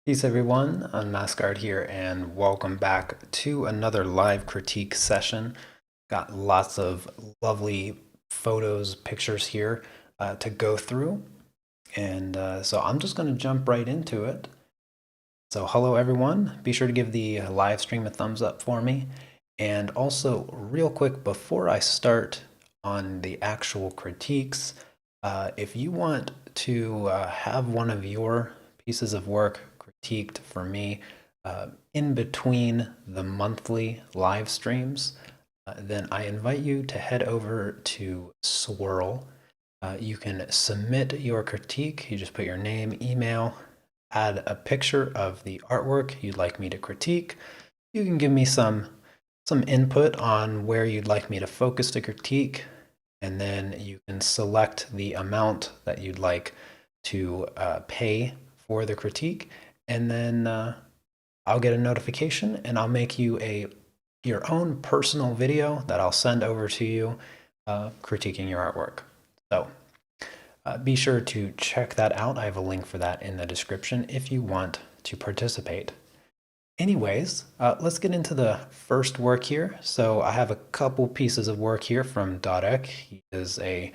Peace everyone, Unmask here, and welcome back to another live critique session. Got lots of lovely photos, pictures here to go through, and so I'm just going to jump right into it. So hello everyone, be sure to give the live stream a thumbs up for me, and also real quick before I start on the actual critiques, if you want to have one of your pieces of work critiqued for me in between the monthly live streams, then I invite you to head over to Swirl. You can submit your critique. You just put your name, email, add a picture of the artwork you'd like me to critique. You can give me some input on where you'd like me to focus the critique, and then you can select the amount that you'd like to pay for the critique, and then I'll get a notification and I'll make you your own personal video that I'll send over to you critiquing your artwork. So be sure to check that out. I have a link for that in the description if you want to participate. Anyways, let's get into the first work here. So I have a couple pieces of work here from Dodek. He is a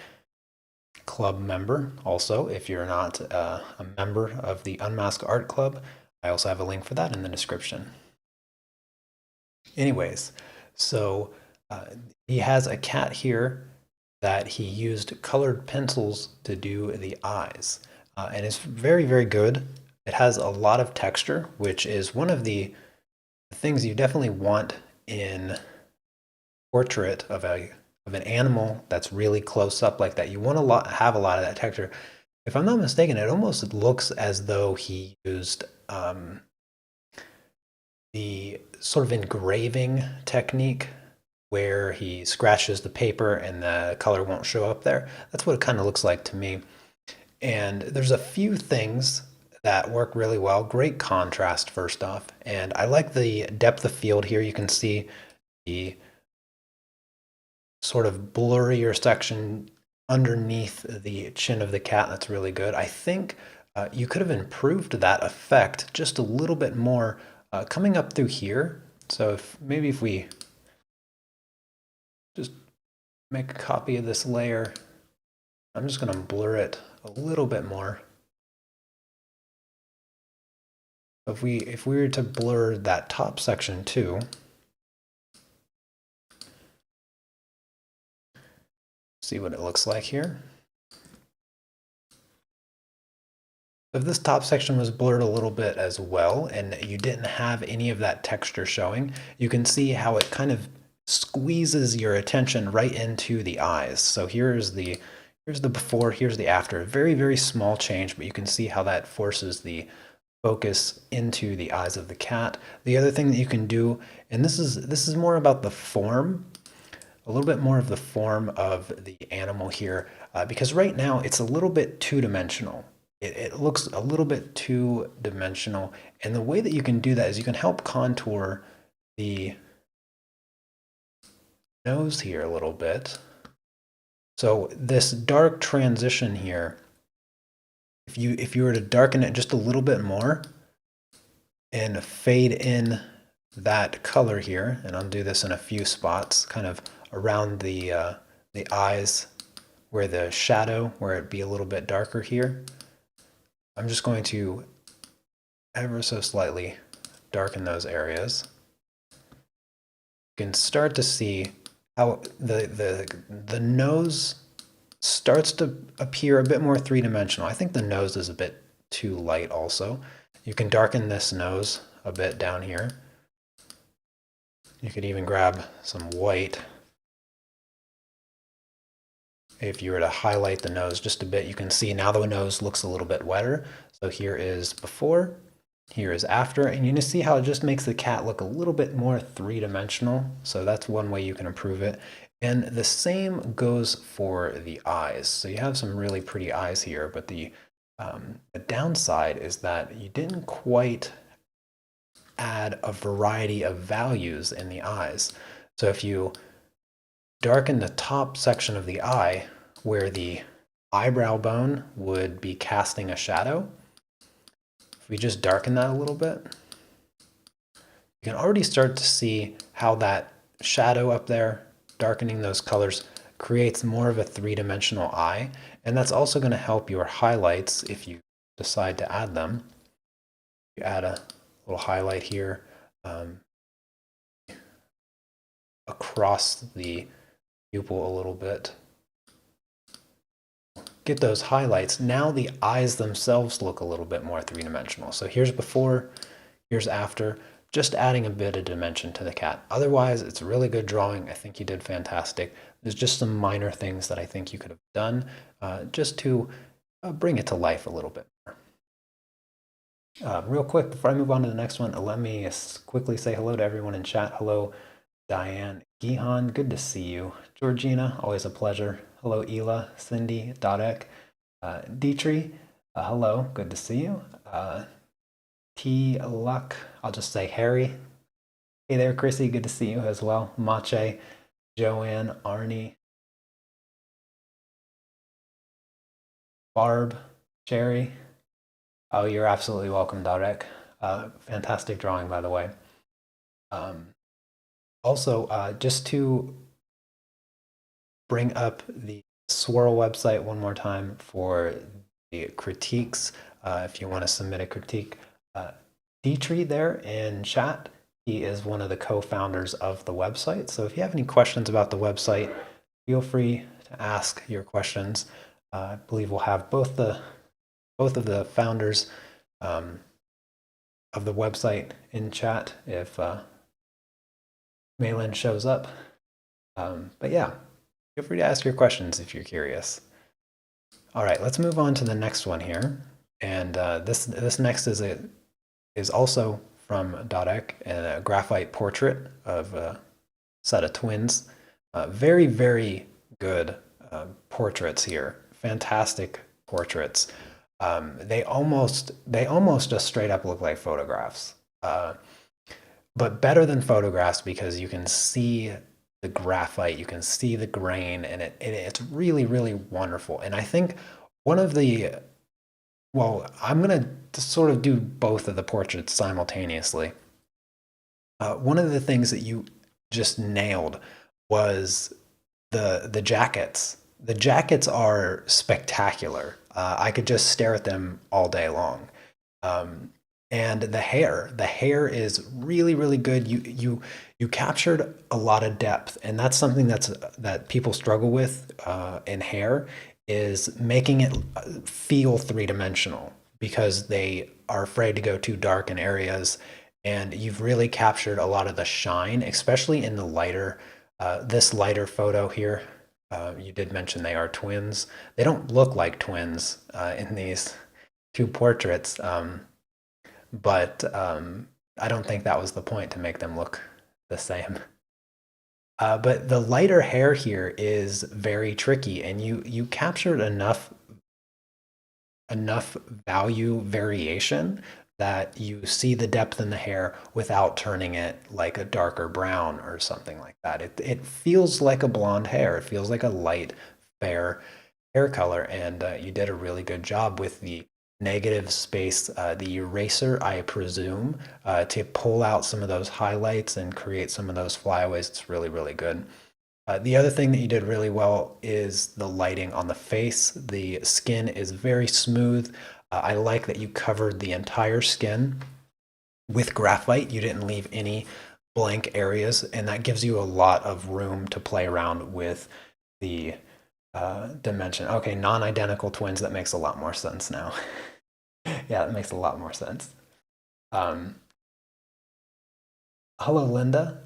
club member. Also, if you're not a member of the Unmask Art Club, I also have a link for that in the description. Anyways, so he has a cat here that he used colored pencils to do the eyes. And it's very, very good. It has a lot of texture, which is one of the things you definitely want in portrait of an animal that's really close up like that. You want to have a lot of that texture. If I'm not mistaken, it almost looks as though he used the sort of engraving technique where he scratches the paper and the color won't show up there. That's what it kind of looks like to me. And there's a few things that work really well. Great contrast, first off. And I like the depth of field here. You can see the sort of blurrier section underneath the chin of the cat. That's really good. I think you could have improved that effect just a little bit more coming up through here. So maybe if we just make a copy of this layer, I'm just going to blur it a little bit more. If we were to blur that top section too, see what it looks like here. If this top section was blurred a little bit as well, and you didn't have any of that texture showing, you can see how it kind of squeezes your attention right into the eyes. So here's the before, here's the after. Very, very small change, but you can see how that forces the focus into the eyes of the cat. The other thing that you can do, and this is more about the form, a little bit more of the form of the animal here, because right now it's a little bit two-dimensional. It looks a little bit two-dimensional, and the way that you can do that is you can help contour the nose here a little bit. So this dark transition here, if you were to darken it just a little bit more and fade in that color here, and I'll do this in a few spots, kind of around the eyes where the shadow, where it'd be a little bit darker here. I'm just going to ever so slightly darken those areas. You can start to see how the nose starts to appear a bit more three-dimensional. I think the nose is a bit too light also. You can darken this nose a bit down here. You could even grab some white. If you were to highlight the nose just a bit, you can see now the nose looks a little bit wetter. So here is before, here is after, and you can see how it just makes the cat look a little bit more three-dimensional. So that's one way you can improve it. And the same goes for the eyes. So you have some really pretty eyes here, but the downside is that you didn't quite add a variety of values in the eyes. So if you darken the top section of the eye where the eyebrow bone would be casting a shadow, we just darken that a little bit, you can already start to see how that shadow up there, darkening those colors, creates more of a three-dimensional eye. And that's also going to help your highlights if you decide to add them. You add a little highlight here across the pupil a little bit. Get those highlights. Now the eyes themselves look a little bit more three-dimensional. So here's before, here's after, just adding a bit of dimension to the cat. Otherwise, it's a really good drawing. I think you did fantastic. There's just some minor things that I think you could have done just to bring it to life a little bit more. Real quick, before I move on to the next one, let me quickly say hello to everyone in chat. Hello, Diane Gihan, good to see you. Georgina, always a pleasure. Hello, Ela, Cindy, Dodek, Dietry, hello, good to see you. T. Luck, I'll just say Harry. Hey there, Chrissy, good to see you as well. Mache, Joanne, Arnie, Barb, Jerry. Oh, you're absolutely welcome, Darek. Fantastic drawing, by the way. Also, just to bring up the Swirl website one more time for the critiques, if you want to submit a critique. Dietry there in chat, he is one of the co-founders of the website. So if you have any questions about the website, feel free to ask your questions. I believe we'll have both of the founders of the website in chat if Malin shows up. But yeah, feel free to ask your questions if you're curious. All right, let's move on to the next one here. And this next is also from Dodek, and a graphite portrait of a set of twins. Very, very good portraits here. Fantastic portraits. They almost just straight up look like photographs. But better than photographs because you can see the graphite, you can see the grain, and it's really, really wonderful. And I think one of the, well, I'm going to sort of do both of the portraits simultaneously. One of the things that you just nailed was the jackets. The jackets are spectacular. I could just stare at them all day long. And the hair is really, really good. You captured a lot of depth, and that's something that people struggle with in hair, is making it feel three-dimensional because they are afraid to go too dark in areas. And you've really captured a lot of the shine, especially in the lighter, this lighter photo here. You did mention they are twins. They don't look like twins in these two portraits, but I don't think that was the point to make them look the same. But the lighter hair here is very tricky, and you captured enough value variation that you see the depth in the hair without turning it like a darker brown or something like that. It feels like a blonde hair. It feels like a light, fair hair color, and you did a really good job with the negative space, the eraser, I presume, to pull out some of those highlights and create some of those flyaways. It's really, really good. The other thing that you did really well is the lighting on the face. The skin is very smooth. I like that you covered the entire skin with graphite. You didn't leave any blank areas, and that gives you a lot of room to play around with the dimension. Okay, non-identical twins, that makes a lot more sense now. Yeah, that makes a lot more sense. Hello, Linda.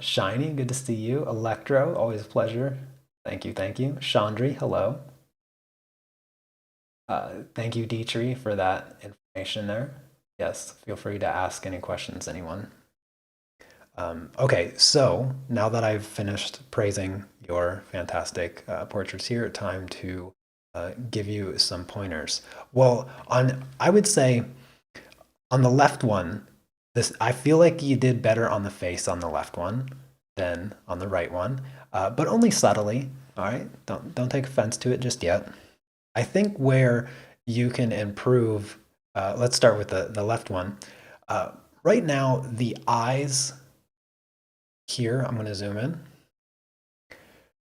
Shiny, good to see you. Electro, always a pleasure. Thank you, thank you. Chandri, hello. Thank you, Dietry, for that information there. Yes, feel free to ask any questions, anyone. Okay, so now that I've finished praising your fantastic portraits here, time to give you some pointers. Well, I would say on the left one, I feel like you did better on the face on the left one than on the right one, but only subtly. All right, don't take offense to it just yet. I think where you can improve Let's start with the left one. Right now, the eyes here, I'm going to zoom in.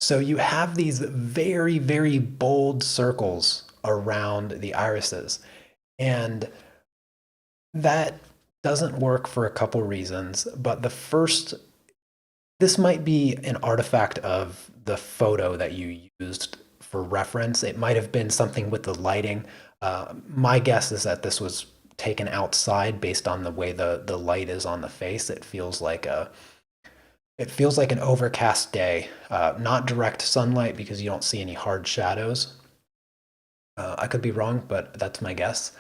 So you have these very, very bold circles around the irises. And that doesn't work for a couple reasons. But the first, this might be an artifact of the photo that you used for reference. It might have been something with the lighting. My guess is that this was taken outside based on the way the light is on the face. It feels like an overcast day, not direct sunlight because you don't see any hard shadows. I could be wrong, but that's my guess.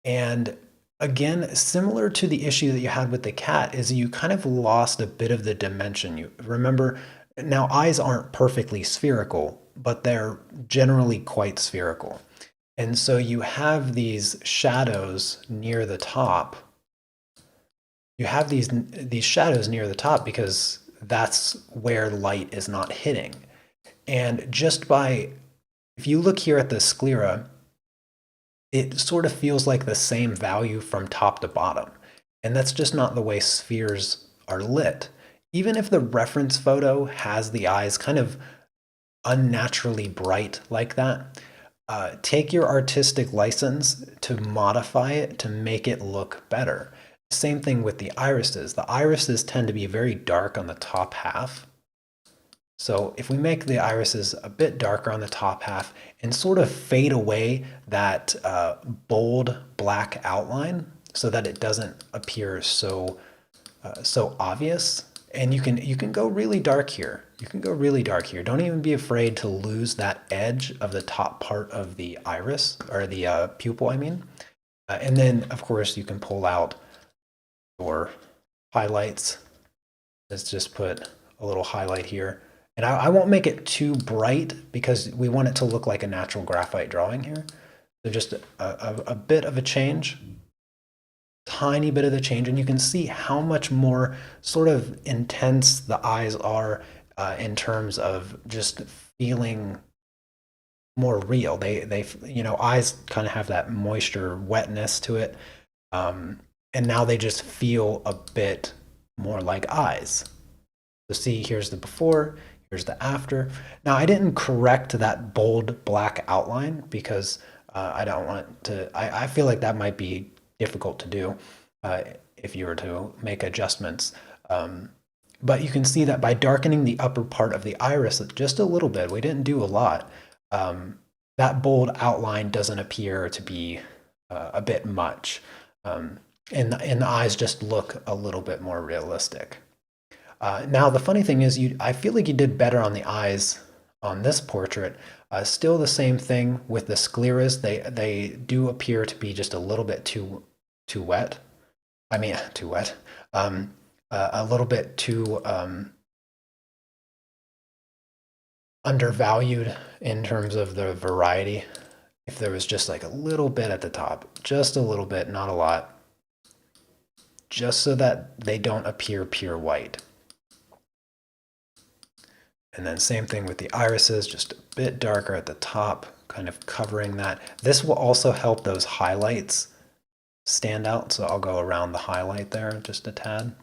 And again, similar to the issue that you had with the cat, is you kind of lost a bit of the dimension. You remember, now eyes aren't perfectly spherical, but they're generally quite spherical. And so you have these shadows near the top. You have these shadows near the top because that's where light is not hitting. And just by, if you look here at the sclera, it sort of feels like the same value from top to bottom. And that's just not the way spheres are lit. Even if the reference photo has the eyes kind of unnaturally bright like that, take your artistic license to modify it to make it look better. Same thing with the irises. The irises tend to be very dark on the top half. So if we make the irises a bit darker on the top half and sort of fade away that bold black outline so that it doesn't appear so obvious, and you can go really dark here. You can go really dark here. Don't even be afraid to lose that edge of the top part of the iris, or the pupil, I mean. And then, of course, you can pull out your highlights. Let's just put a little highlight here. And I won't make it too bright because we want it to look like a natural graphite drawing here. So just a bit of a change, tiny bit of the change, and you can see how much more sort of intense the eyes are in terms of just feeling more real. They eyes kind of have that moisture, wetness to it, and now they just feel a bit more like eyes. So see, here's the before, here's the after. Now I didn't correct that bold black outline because I don't want to, I feel like that might be difficult to do if you were to make adjustments. But you can see that by darkening the upper part of the iris just a little bit, we didn't do a lot, that bold outline doesn't appear to be a bit much. And the eyes just look a little bit more realistic. Now, the funny thing is, I feel like you did better on the eyes on this portrait. Still the same thing with the scleras. They do appear to be just a little bit too wet. I mean, too wet. A little bit too undervalued in terms of the variety. If there was just like a little bit at the top, just a little bit, not a lot, just so that they don't appear pure white. And then same thing with the irises, just a bit darker at the top, kind of covering that. This will also help those highlights stand out. So I'll go around the highlight there just a tad,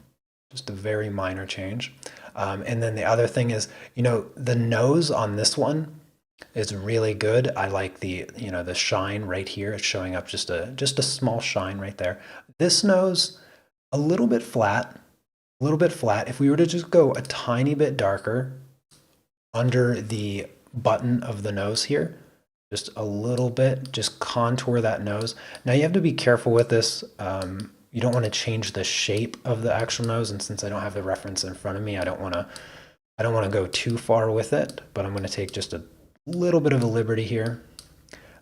just a very minor change. And then the other thing is, the nose on this one is really good. I like the shine right here. It's showing up just a small shine right there. This nose, a little bit flat, a little bit flat. If we were to just go a tiny bit darker under the button of the nose here, just a little bit, just contour that nose. Now you have to be careful with this. You don't want to change the shape of the actual nose, and since I don't have the reference in front of me, I don't want to go too far with it, but I'm going to take just a little bit of a liberty here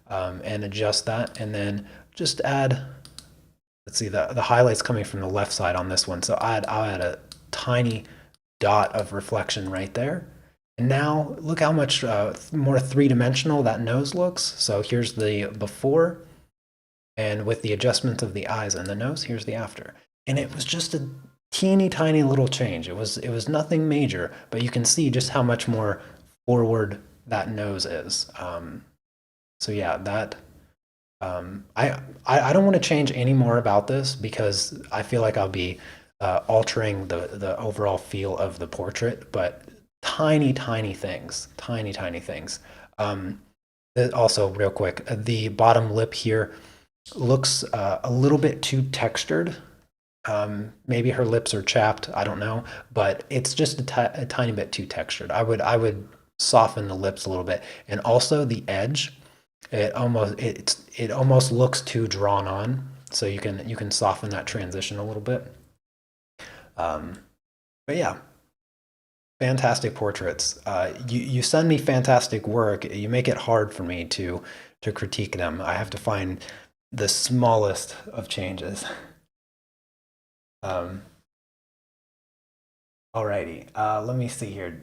and adjust that, and then just add, let's see, the highlights coming from the left side on this one, so I'll add a tiny dot of reflection right there. And now look how much more three-dimensional that nose looks. So here's the before, and with the adjustment of the eyes and the nose, here's the after. And it was just a teeny tiny little change. It was nothing major, but you can see just how much more forward that nose is. So yeah, I don't want to change any more about this because I feel like I'll be altering the overall feel of the portrait, but tiny things, tiny things. Um, Also, real quick, the bottom lip here looks a little bit too textured. Maybe her lips are chapped. I don't know, but it's just a tiny bit too textured. I would soften the lips a little bit, and also the edge. It almost looks too drawn on. So you can soften that transition a little bit. Um, but yeah, fantastic portraits. You send me fantastic work. You make it hard for me to critique them. I have to find the smallest of changes. Um, Alrighty, let me see here.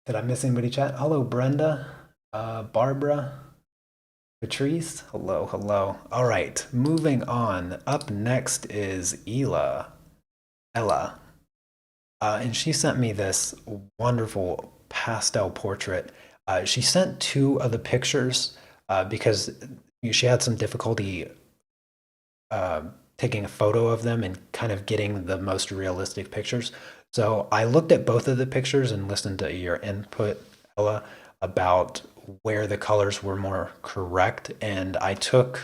Did I miss anybody chat? Hello, Brenda, Barbara, Patrice. Hello, hello. All right, moving on. Up next is Ella. And she sent me this wonderful pastel portrait. She sent two of the pictures because she had some difficulty uh, taking a photo of them and kind of getting the most realistic pictures. So I looked at both of the pictures and listened to your input, Ella, about where the colors were more correct. And I took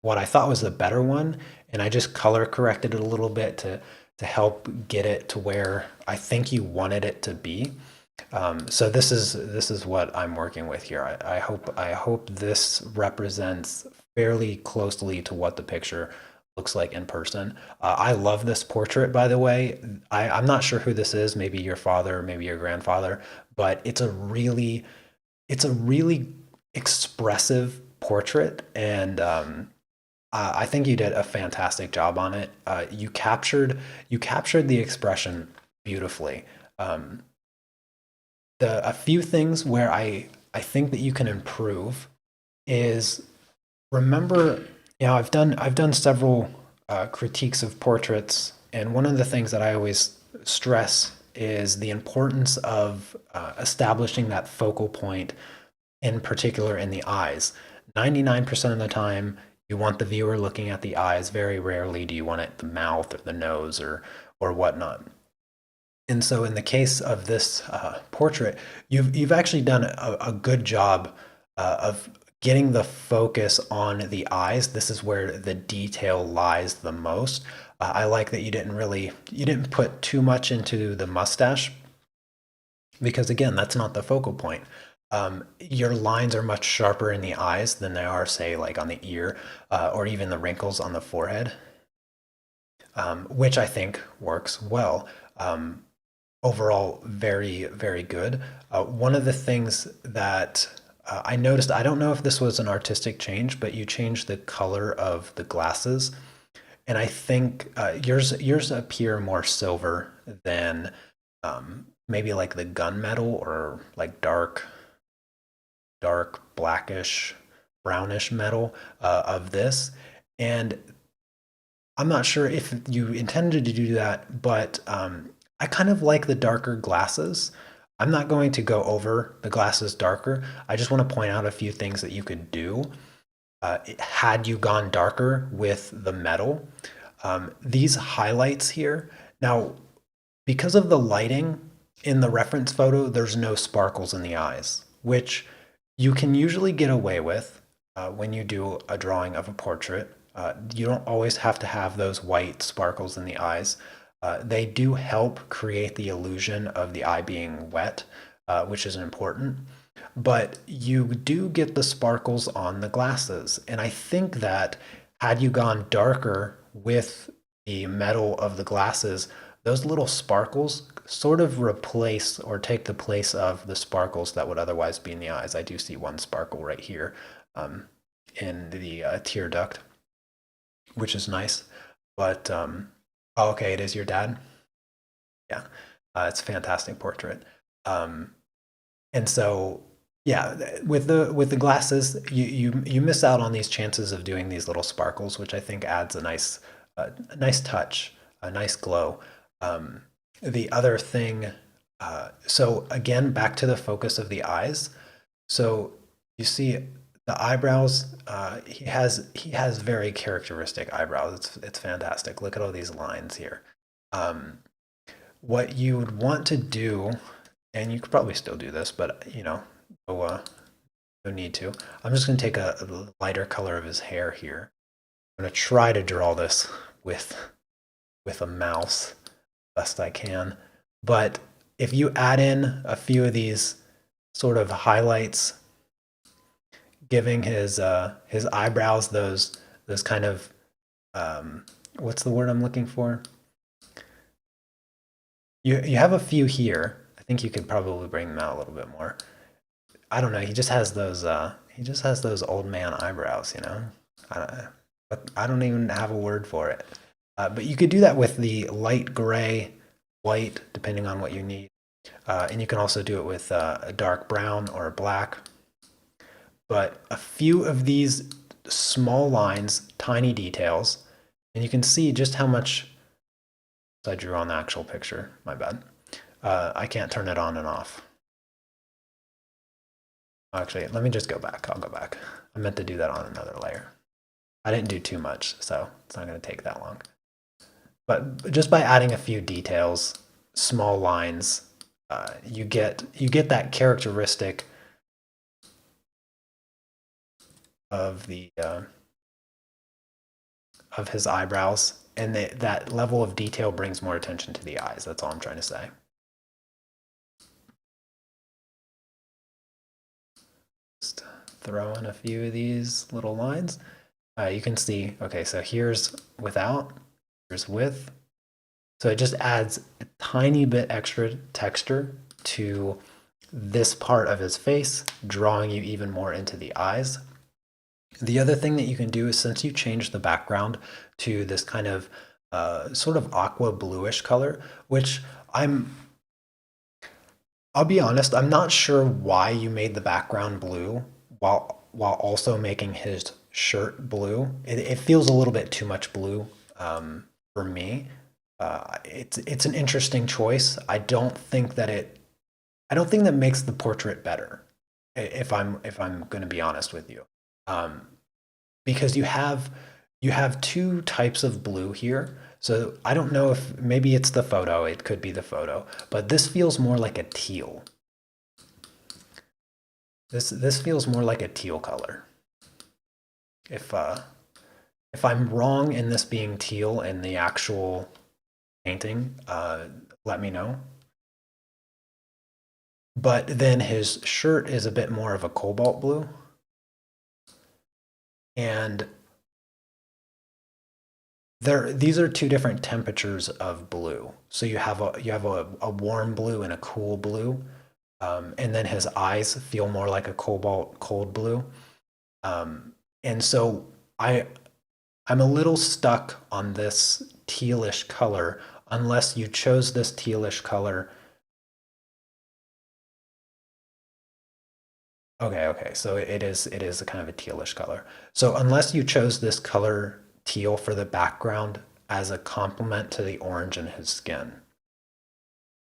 what I thought was the better one and I just color corrected it a little bit to help get it to where I think you wanted it to be. So this is what I'm working with here. I hope this represents fairly closely to what the picture looks like in person. I love this portrait, by the way. I'm not sure who this is. Maybe your father, maybe your grandfather, but it's a really expressive portrait, and I think you did a fantastic job on it. You captured the expression beautifully. Um, a few things where I think that you can improve is remember, I've done several critiques of portraits, and one of the things that I always stress is the importance of establishing that focal point, in particular in the eyes. 99% of the time, you want the viewer looking at the eyes. Very rarely do you want it the mouth or the nose or whatnot. And so, in the case of this portrait, you've actually done a good job of getting the focus on the eyes. This is where the detail lies the most. I like that you didn't put too much into the mustache because again, that's not the focal point. Your lines are much sharper in the eyes than they are, say, like on the ear or even the wrinkles on the forehead, which I think works well. Overall, very good. One of the things that I noticed, I don't know if this was an artistic change, but you changed the color of the glasses, and I think yours appear more silver than maybe like the gunmetal or like dark blackish brownish metal of this. And I'm not sure if you intended to do that, but I kind of like the darker glasses. I'm not going to go over the glasses darker. I just want to point out a few things that you could do had you gone darker with the metal. These highlights here. Now, because of the lighting in the reference photo, there's no sparkles in the eyes, which you can usually get away with when you do a drawing of a portrait. You don't always have to have those white sparkles in the eyes. They do help create the illusion of the eye being wet, which is important. But you do get the sparkles on the glasses. And I think that had you gone darker with the metal of the glasses, those little sparkles sort of replace or take the place of the sparkles that would otherwise be in the eyes. I do see one sparkle right here um, in the tear duct, which is nice. But oh, okay, it is your dad. Yeah, it's a fantastic portrait. Um, and so, yeah, with the glasses, you miss out on these chances of doing these little sparkles, which I think adds a nice touch, a nice glow. Um, the other thing, so again, back to the focus of the eyes. So you see The eyebrows, he has very characteristic eyebrows. It's fantastic. Look at all these lines here. Um, what you would want to do, and you could probably still do this, but no, no need to. I'm just going to take a lighter color of his hair here. I'm going to try to draw this with with a mouse best I can. But if you add in a few of these sort of highlights, giving his eyebrows those kind of what's the word I'm looking for? You have a few here. I think you could probably bring them out a little bit more. I don't know. He just has those old man eyebrows, you know. But I don't even have a word for it. But you could do that with the light gray, white, depending on what you need. And you can also do it with a dark brown or a black. But a few of these small lines, tiny details, and you can see just how much I drew on the actual picture. My bad. I can't turn it on and off. Actually, let me just go back. I'll go back. I meant to do that on another layer. I didn't do too much, so it's not going to take that long. But just by adding a few details, small lines, you get that characteristic of the of his eyebrows, and that level of detail brings more attention to the eyes. That's all I'm trying to say. Just throw in a few of these little lines. You can see, okay, so here's without, here's with. So it just adds a tiny bit extra texture to this part of his face, drawing you even more into the eyes. The other thing that you can do is, since you change the background to this kind of sort of aqua bluish color, which I'll be honest, I'm not sure why you made the background blue while also making his shirt blue. It feels a little bit too much blue for me. It's an interesting choice. I don't think that makes the portrait better. If I'm going to be honest with you, because you have two types of blue here. So I don't know if maybe it's the photo. It could be the photo, but this feels more like a teal. This feels more like a teal color. If I'm wrong in this being teal in the actual painting, let me know. But then his shirt is a bit more of a cobalt blue. And these are two different temperatures of blue. So you have a warm blue and a cool blue. And then his eyes feel more like a cobalt cold blue. And so I'm a little stuck on this tealish color unless you chose this tealish color. Okay. So it is a kind of a tealish color. So unless you chose this color teal for the background as a complement to the orange in his skin.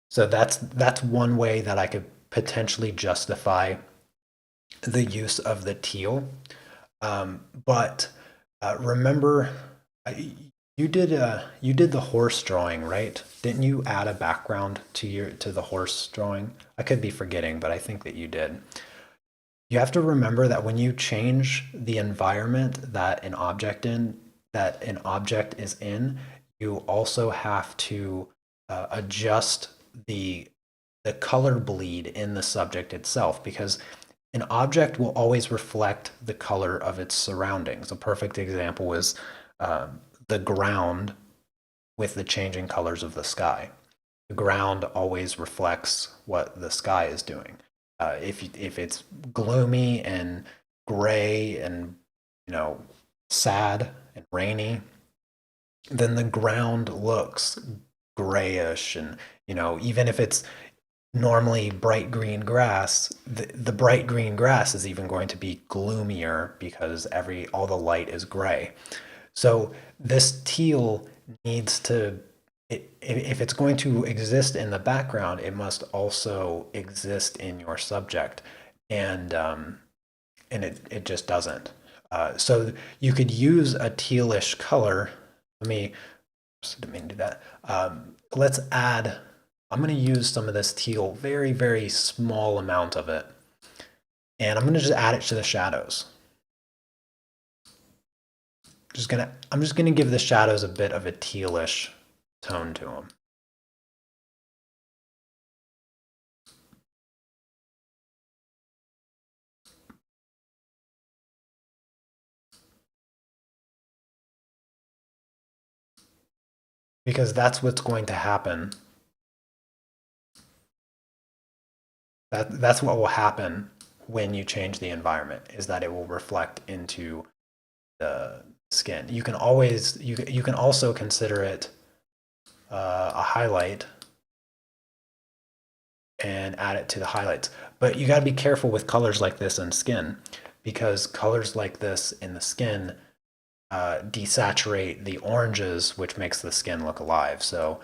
So that's one way that I could potentially justify the use of the teal. But remember, you did the horse drawing, right? Didn't you add a background to the horse drawing? I could be forgetting, but I think that you did. You have to remember that when you change the environment that an object is in, you also have to adjust the color bleed in the subject itself, because an object will always reflect the color of its surroundings. A perfect example is the ground with the changing colors of the sky. The ground always reflects what the sky is doing. If it's gloomy and gray and sad and rainy, then the ground looks grayish, and even if it's normally bright green grass, the bright green grass is even going to be gloomier because all the light is gray. So this teal needs to, if it's going to exist in the background, it must also exist in your subject. And and it just doesn't. So you could use a tealish color. Let me, didn't mean to do that. Let's add, I'm going to use some of this teal, very, very small amount of it. And I'm going to just add it to the shadows. I'm just going to give the shadows a bit of a tealish tone to them. Because that's what's going to happen. That's what will happen when you change the environment, is that it will reflect into the skin. You can always, you can also consider it a highlight and add it to the highlights. But you got to be careful with colors like this in skin, because colors like this in the skin desaturate the oranges, which makes the skin look alive. So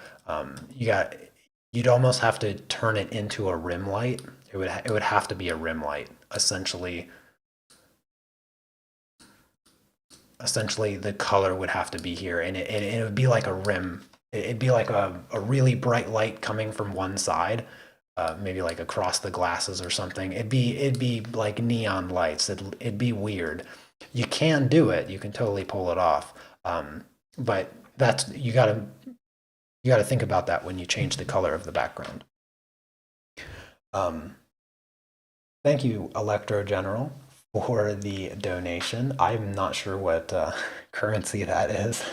you'd almost have to turn it into a rim light. It would have to be a rim light, essentially. Essentially, the color would have to be here, and it would be like a rim. It'd be like a really bright light coming from one side, maybe like across the glasses or something. It'd be like neon lights. It'd be weird. You can do it. You can totally pull it off. But that's, you gotta think about that when you change the color of the background. Thank you, Electro General, for the donation. I'm not sure what currency that is.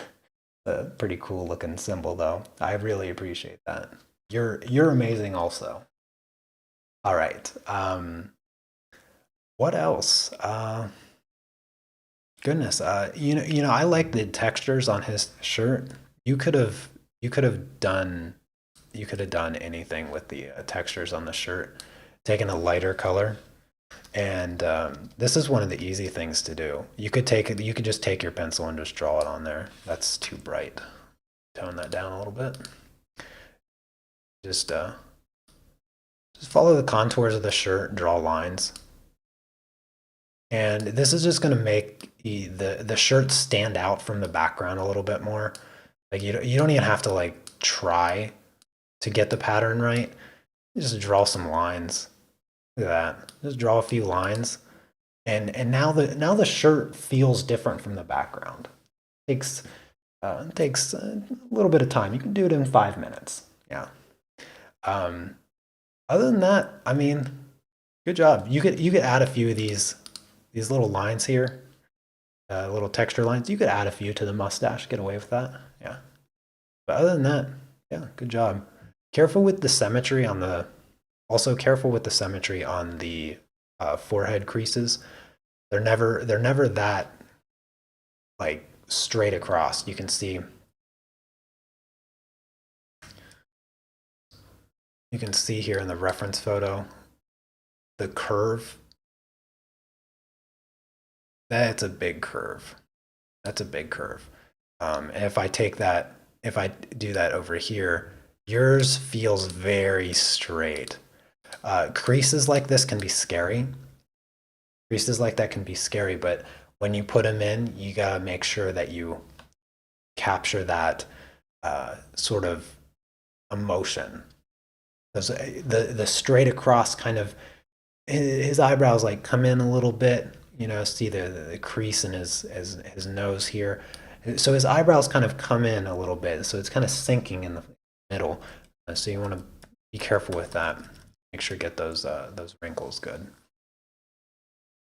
A pretty cool looking symbol, though. I really appreciate that. You're amazing, also. All right. What else? Goodness. You know, I like the textures on his shirt. You could have done anything with the textures on the shirt. Taken a lighter color, and this is one of the easy things to do. You could just take your pencil and just draw it on there. That's too bright. Tone that down a little bit. Just follow the contours of the shirt, draw lines. And this is just going to make the shirt stand out from the background a little bit more. Like you don't even have to like try to get the pattern right. You just draw some lines. Look at that. Just draw a few lines. And now the shirt feels different from the background. It takes a little bit of time. You can do it in 5 minutes. Yeah. Other than that, I mean, good job. You could add a few of these little lines here, little texture lines. You could add a few to the mustache, get away with that. Yeah. But other than that, yeah, good job. Careful with the symmetry on the, also careful with the symmetry on the forehead creases. They're never that like straight across. You can see here in the reference photo the curve. That's a big curve. That's a big curve. And if I do that over here, yours feels very straight. Creases like this can be scary. Creases like that can be scary, but when you put them in, you gotta make sure that you capture that sort of emotion. The straight across kind of, his eyebrows like come in a little bit, you know, see the crease in his nose here. So his eyebrows kind of come in a little bit, so it's kind of sinking in the middle. So you want to be careful with that. Make sure you get those wrinkles good.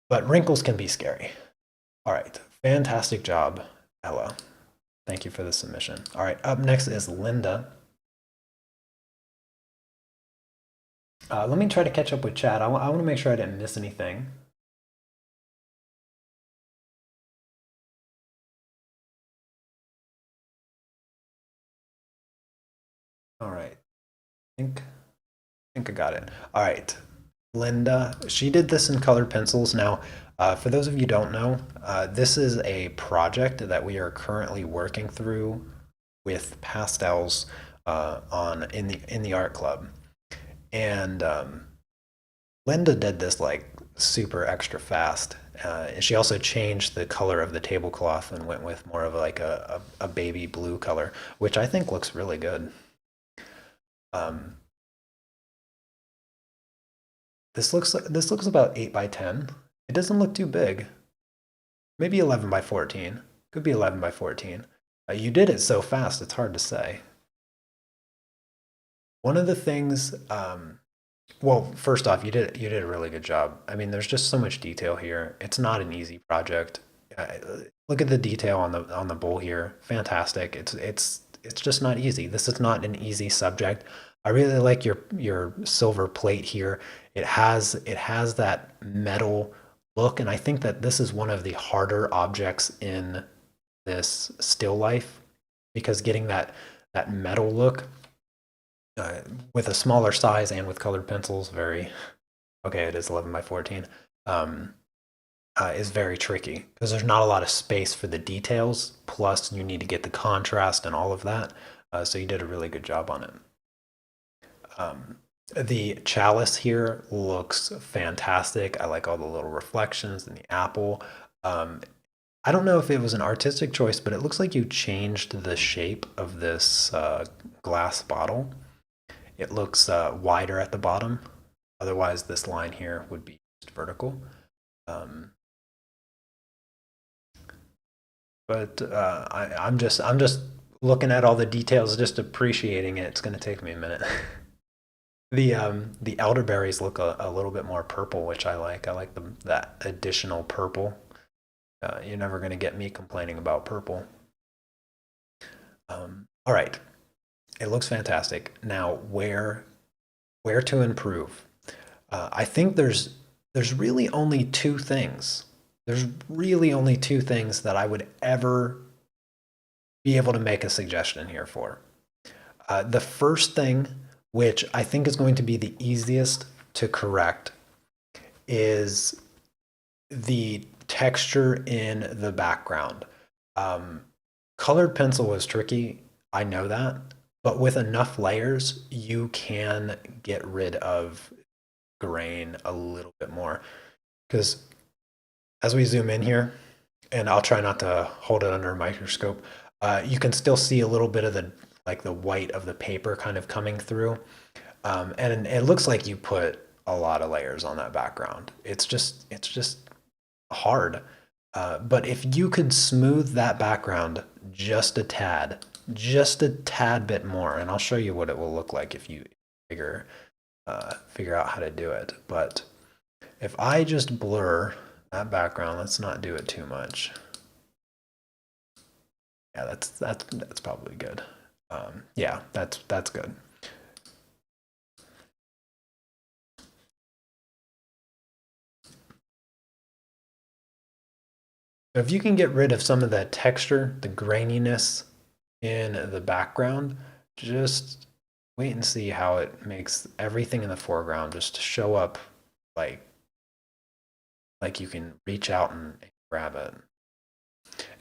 But wrinkles can be scary. All right, fantastic job, Ella. Thank you for the submission. All right, up next is Linda. Let me try to catch up with chat. I want to make sure I didn't miss anything. All right, I think I got it. All right, Linda, she did this in colored pencils. Now, for those of you who don't know, this is a project that we are currently working through with Pastels in the art club. And Linda did this like super extra fast, She also changed the color of the tablecloth and went with more of like a baby blue color, which I think looks really good. Um, this looks about 8 by 10. It doesn't look too big. Maybe 11 by 14. Could be 11 by 14. You did it so fast, it's hard to say. One of the things, well, first off, you did a really good job. I mean, there's just so much detail here. It's not an easy project. Look at the detail on the bowl here. Fantastic. It's just not easy. This is not an easy subject. I really like your silver plate here. It has that metal look, and I think that this is one of the harder objects in this still life because getting that metal look uh, with a smaller size and with colored pencils, very okay. It is 11 by 14. Um, is very tricky because there's not a lot of space for the details. Plus, you need to get the contrast and all of that. So you did a really good job on it. Um, the chalice here looks fantastic. I like all the little reflections and the apple. Um, I don't know if it was an artistic choice, but it looks like you changed the shape of this glass bottle. It looks wider at the bottom. Otherwise, this line here would be just vertical. Um, but I'm just looking at all the details, just appreciating it. It's going to take me a minute. The elderberries look a little bit more purple, which I like. I like that additional purple. You're never going to get me complaining about purple. All right, it looks fantastic. Now, where to improve? I think there's really only two things. There's really only two things that I would ever be able to make a suggestion here for. The first thing, which I think is going to be the easiest to correct, is the texture in the background. Colored pencil was tricky, I know that, but with enough layers, you can get rid of grain a little bit more. Because as we zoom in here, and I'll try not to hold it under a microscope, you can still see a little bit of the white of the paper kind of coming through. And it looks like you put a lot of layers on that background. It's just hard. But if you could smooth that background just a tad bit more, and I'll show you what it will look like if you figure out how to do it. But if I just blur that background, let's not do it too much. Yeah, that's probably good. Yeah, that's good. So if you can get rid of some of that texture, the graininess in the background, just wait and see how it makes everything in the foreground just show up like you can reach out and grab it.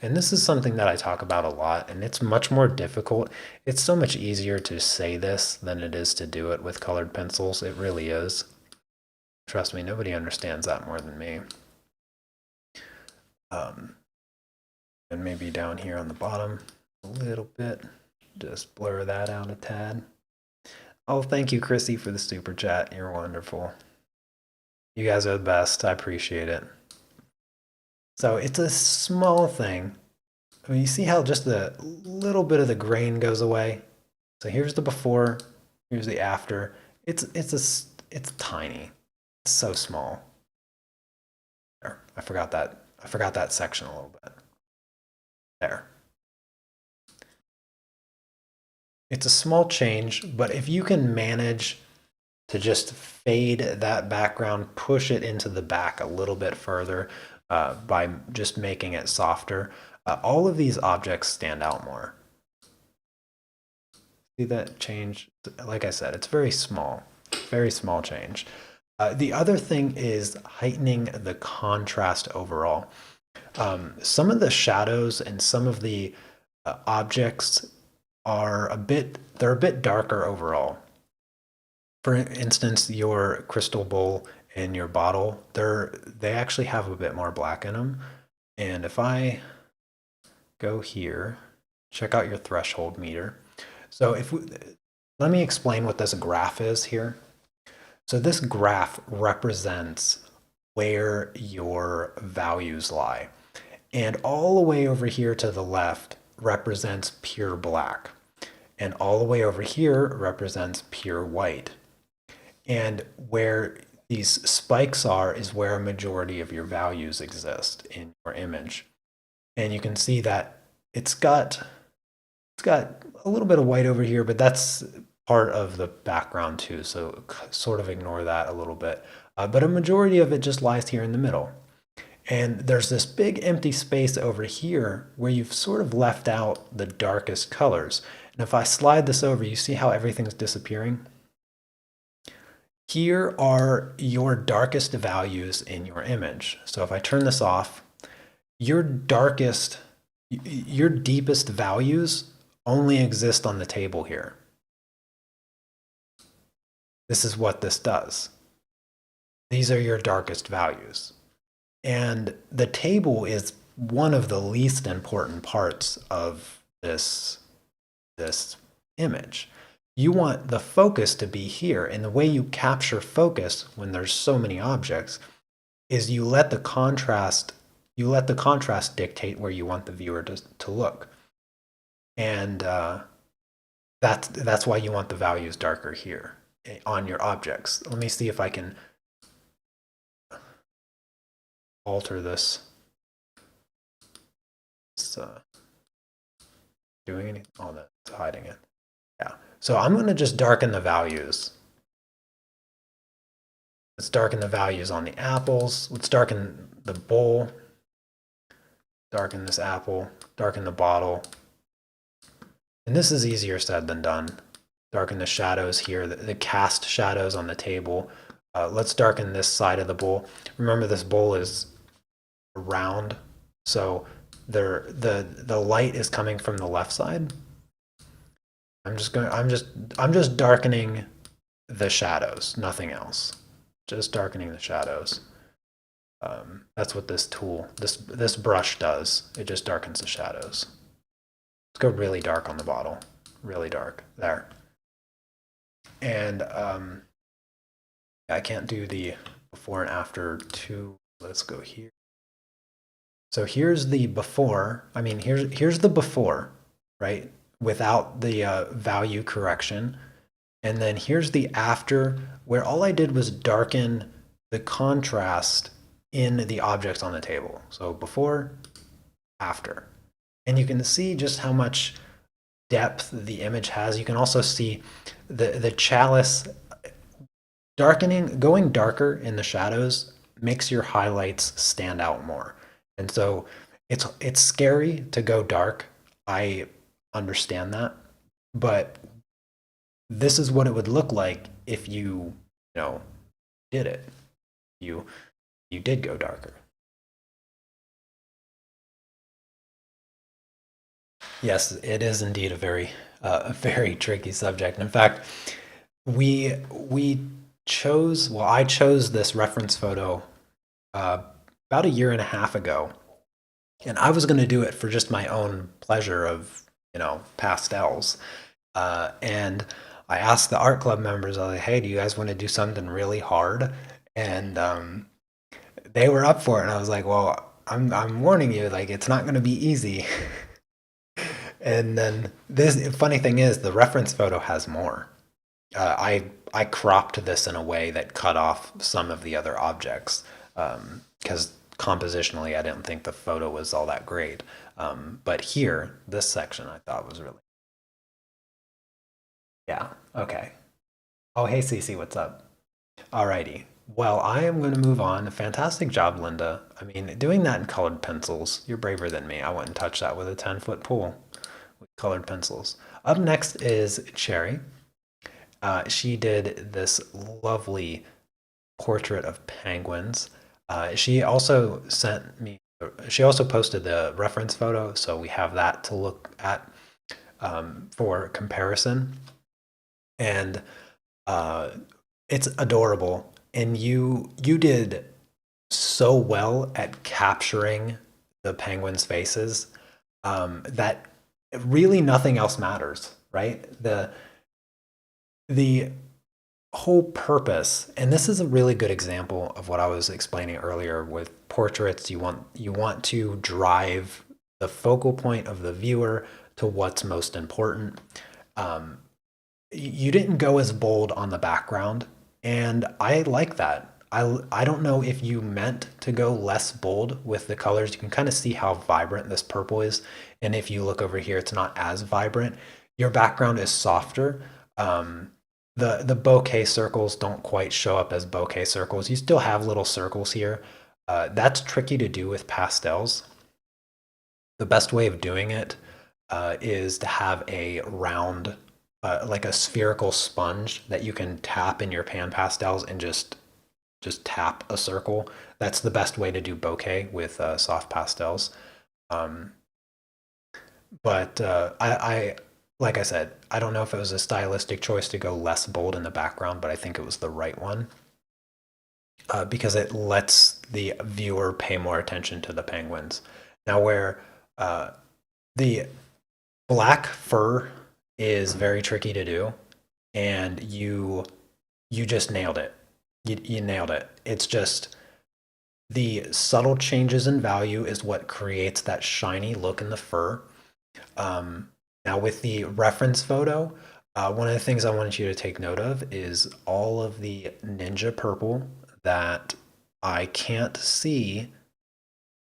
And this is something that I talk about a lot, and it's much more difficult. It's so much easier to say this than it is to do it with colored pencils. It really is. Trust me, nobody understands that more than me. And maybe down here on the bottom a little bit, just blur that out a tad. Oh, thank you, Chrissy, for the super chat. You're wonderful. You guys are the best. I appreciate it. So it's a small thing. I mean, you see how just a little bit of the grain goes away. So here's the before, here's the after. It's tiny. It's so small. There, I forgot that section a little bit. There. It's a small change, but if you can manage to just fade that background, push it into the back a little bit further by just making it softer, all of these objects stand out more. See that change? Like I said, it's very small change. The other thing is heightening the contrast overall. Some of the shadows and some of the objects are they're a bit darker overall. For instance, your crystal bowl in your bottle, they actually have a bit more black in them. And if I go here, check out your threshold meter. So let me explain what this graph is here. So this graph represents where your values lie. And all the way over here to the left represents pure black. And all the way over here represents pure white. And where these spikes are is where a majority of your values exist in your image. And you can see that it's got a little bit of white over here, but that's part of the background too. So sort of ignore that a little bit. But a majority of it just lies here in the middle. And there's this big empty space over here where you've sort of left out the darkest colors. And if I slide this over, you see how everything's disappearing? Here are your darkest values in your image. So if I turn this off, your deepest values only exist on the table here. This is what this does. These are your darkest values. And the table is one of the least important parts of this image. You want the focus to be here. And the way you capture focus when there's so many objects is you let the contrast dictate where you want the viewer to look. And that's why you want the values darker here on your objects. Let me see if I can alter this. It's doing anything? Oh, that's hiding it. Yeah. So I'm going to just darken the values. Let's darken the values on the apples. Let's darken the bowl. Darken this apple. Darken the bottle. And this is easier said than done. Darken the shadows here, the cast shadows on the table. Let's darken this side of the bowl. Remember, this bowl is round, so the light is coming from the left side. I'm just darkening the shadows, nothing else. Just darkening the shadows. That's what this tool, this brush does. It just darkens the shadows. Let's go really dark on the bottle, really dark there. And I can't do the before and after too. Let's go here. So here's the before. I mean, here's the before, right? Without the value correction. And then here's the after, where all I did was darken the contrast in the objects on the table. So before, after. And you can see just how much depth the image has. You can also see the chalice going darker in the shadows makes your highlights stand out more. And so it's scary to go dark. I understand that, but this is what it would look like if you did it. You did go darker. Yes, it is indeed a very tricky subject. In fact, I chose this reference photo about a year and a half ago, and I was going to do it for just my own pleasure of pastels. And I asked the art club members, I was like, hey, do you guys want to do something really hard? And they were up for it, and I was like, well, I'm warning you, like, it's not going to be easy. And then this funny thing is, the reference photo has more. I cropped this in a way that cut off some of the other objects because compositionally I didn't think the photo was all that great. But here, this section I thought was really, yeah, okay. Oh, hey Cece, what's up? Alrighty. Well, I am going to move on. Fantastic job, Linda. I mean, doing that in colored pencils, you're braver than me. I wouldn't touch that with a 10-foot pole with colored pencils. Up next is Cherry. She did this lovely portrait of penguins. She also posted the reference photo, so we have that to look at for comparison. And it's adorable. And you did so well at capturing the penguins' faces that really nothing else matters, right? The whole purpose, and this is a really good example of what I was explaining earlier with portraits. You want to drive the focal point of the viewer to what's most important. Um, you didn't go as bold on the background, and I like that. I don't know if you meant to go less bold with the colors. You can kind of see how vibrant this purple is, and if you look over here, it's not as vibrant. Your background is softer. The bokeh circles don't quite show up as bokeh circles. You still have little circles here. That's tricky to do with pastels. The best way of doing it is to have a round, like a spherical sponge that you can tap in your pan pastels and just tap a circle. That's the best way to do bokeh with soft pastels. Um, but like I said, I don't know if it was a stylistic choice to go less bold in the background, but I think it was the right one because it lets the viewer pay more attention to the penguins. Now, where the black fur is very tricky to do, and you just nailed it. You nailed it. It's just the subtle changes in value is what creates that shiny look in the fur. Now, with the reference photo, one of the things I wanted you to take note of is all of the ninja purple that I can't see.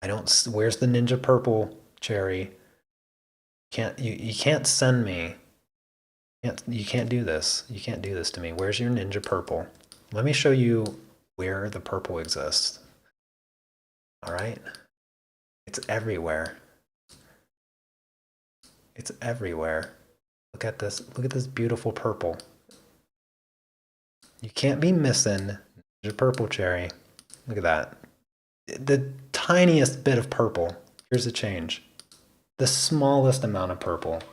I don't. Where's the ninja purple, Cherry? You can't send me. You can't do this. You can't do this to me. Where's your ninja purple? Let me show you where the purple exists. All right, it's everywhere. It's everywhere. Look at this. Look at this beautiful purple. You can't be missing ninja purple, Cherry. Look at that. The tiniest bit of purple. Here's a change. The smallest amount of purple.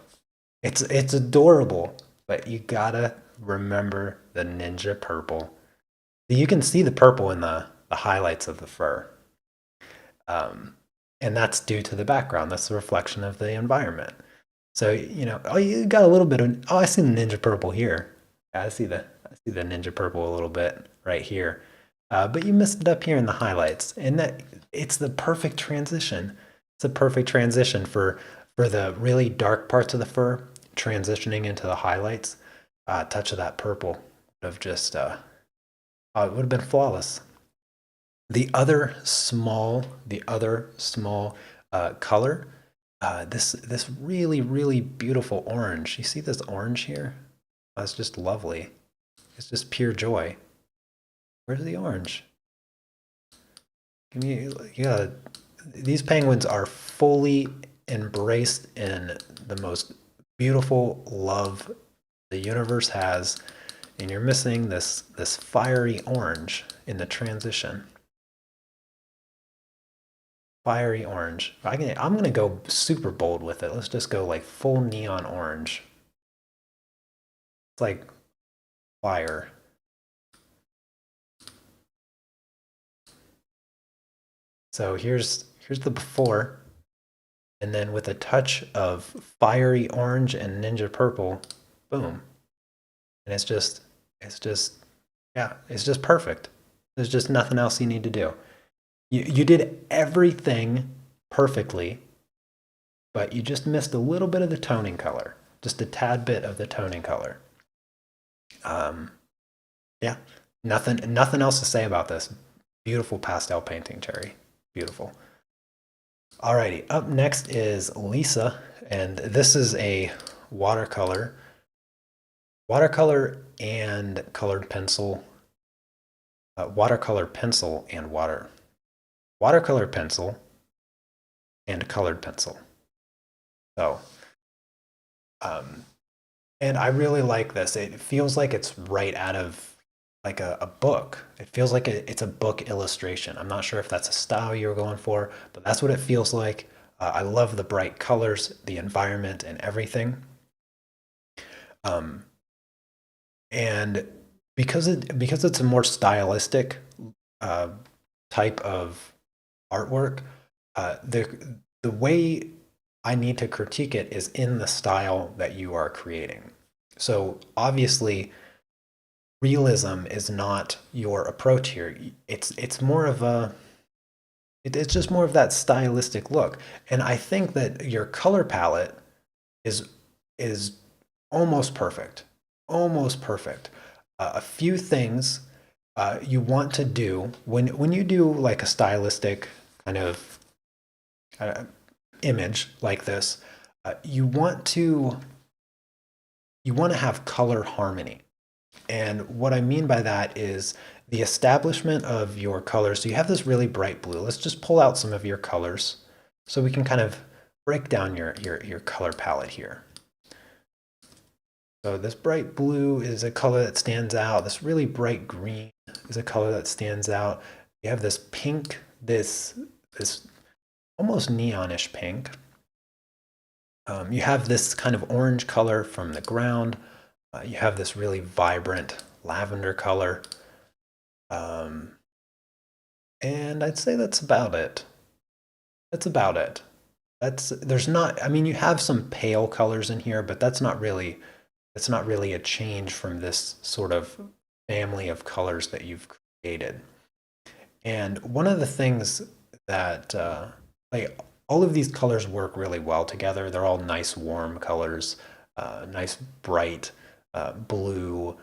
It's adorable, but you gotta remember the ninja purple. You can see the purple in the highlights of the fur. And that's due to the background. That's the reflection of the environment. So, oh, you got a little bit of, oh, I see the ninja purple here. Yeah, I see the ninja purple a little bit right here. But you missed it up here in the highlights. And that it's the perfect transition. It's a perfect transition for the really dark parts of the fur transitioning into the highlights. Touch of that purple would have just, it would have been flawless. The other small color, this really beautiful orange. You see this orange here? It's just lovely. It's just pure joy. Where's the orange? Yeah, these penguins are fully embraced in the most beautiful love the universe has, and you're missing this fiery orange in the transition. Fiery orange. I'm gonna go super bold with it. Let's just go like full neon orange. It's like fire. So here's the before, and then with a touch of fiery orange and ninja purple, boom. And yeah, it's just perfect. There's just nothing else you need to do. You did everything perfectly, but you just missed a little bit of the toning color, just a tad bit of the toning color. Yeah, nothing else to say about this. Beautiful pastel painting, Cherry. Beautiful. Alrighty, up next is Lisa, and this is a watercolor. Watercolor and colored pencil. Watercolor pencil and watercolor pencil and colored pencil. So, and I really like this. It feels like it's right out of like a book. It feels like it's a book illustration. I'm not sure if that's a style you were going for, but that's what it feels like. I love the bright colors, the environment, and everything. And because it's a more stylistic uh, type of artwork, the way I need to critique it is in the style that you are creating. So obviously, realism is not your approach here. It's more of it's just more of that stylistic look. And I think that your color palette is is almost perfect, almost perfect. A few things you want to do when you do like a stylistic kind of uh, image like this, you want to have color harmony. And what I mean by that is the establishment of your colors. So you have this really bright blue. Let's just pull out some of your colors so we can kind of break down your color palette here. So this bright blue is a color that stands out. This really bright green is a color that stands out. You have this pink, this almost neonish pink. You have this kind of orange color from the ground. You have this really vibrant lavender color. And I'd say that's about it. That's about it. There's not, I mean, you have some pale colors in here, but that's not really a change from this sort of family of colors that you've created. And one of the things that, like, all of these colors work really well together. They're all nice, warm colors, nice, bright blue.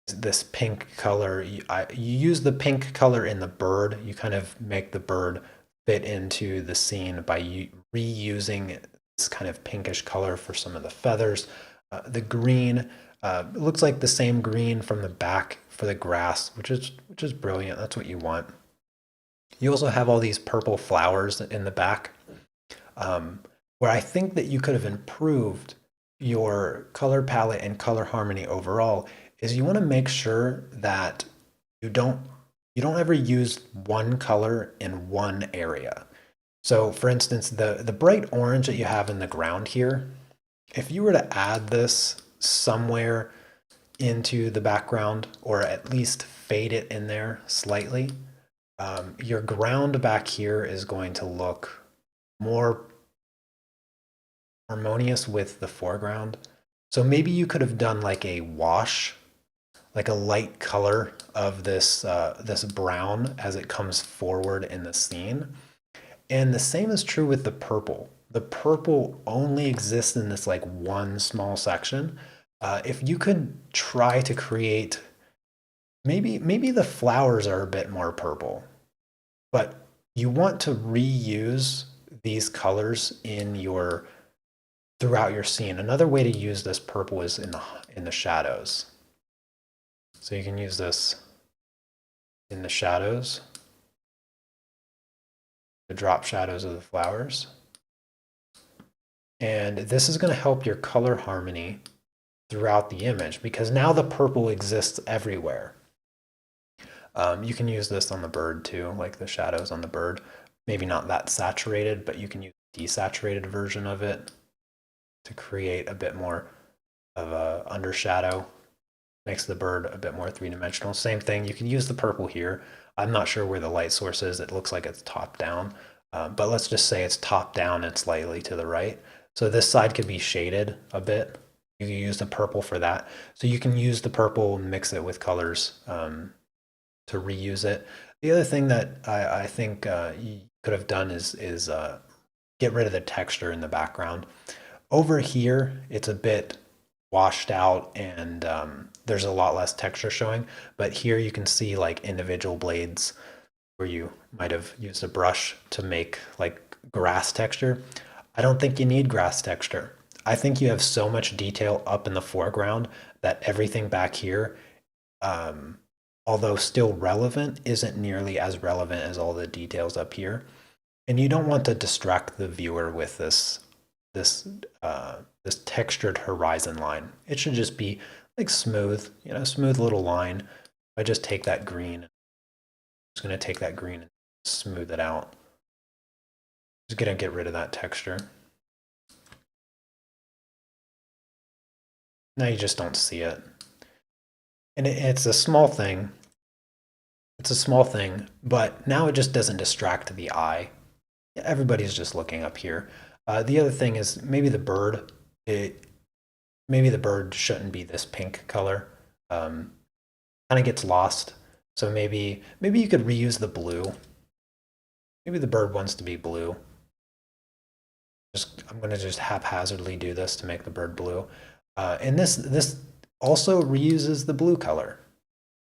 This pink color, you use the pink color in the bird. You kind of make the bird fit into the scene by reusing this kind of pinkish color for some of the feathers. The green looks like the same green from the back for the grass, which is brilliant. That's what you want. You also have all these purple flowers in the back, where I think that you could have improved your color palette and color harmony overall is you want to make sure that you don't ever use one color in one area. So for instance, the bright orange that you have in the ground here, if you were to add this somewhere into the background or at least fade it in there slightly, your ground back here is going to look more harmonious with the foreground. So maybe you could have done like a wash, like a light color of this this brown as it comes forward in the scene. And the same is true with the purple. The purple only exists in this like one small section. If you could try to create, maybe the flowers are a bit more purple, but you want to reuse these colors in your throughout your scene. Another way to use this purple is in the shadows. So you can use this in the shadows, the drop shadows of the flowers. And this is going to help your color harmony throughout the image because now the purple exists everywhere. You can use this on the bird too, like the shadows on the bird. Maybe not that saturated, but you can use a desaturated version of it to create a bit more of a undershadow. Makes the bird a bit more three-dimensional. Same thing, you can use the purple here. I'm not sure where the light source is. It looks like it's top down, but let's just say it's top down and slightly to the right. So this side could be shaded a bit. You can use the purple for that. So you can use the purple and mix it with colors to reuse it. The other thing that I think you could have done is get rid of the texture in the background. Over here, it's a bit washed out and there's a lot less texture showing, but here you can see like individual blades where you might have used a brush to make like grass texture. I don't think you need grass texture. I think you have so much detail up in the foreground that everything back here, although still relevant, isn't nearly as relevant as all the details up here. And you don't want to distract the viewer with this textured horizon line. It should just be like smooth, smooth little line. I just take that green, I'm just going to take that green and smooth it out. Just going to get rid of that texture. Now you just don't see it. And it's a small thing. It's a small thing, but now it just doesn't distract the eye. Everybody's just looking up here. The other thing is maybe the bird. Maybe the bird shouldn't be this pink color. Kind of gets lost. So maybe you could reuse the blue. Maybe the bird wants to be blue. I'm going to just haphazardly do this to make the bird blue. And this also reuses the blue color.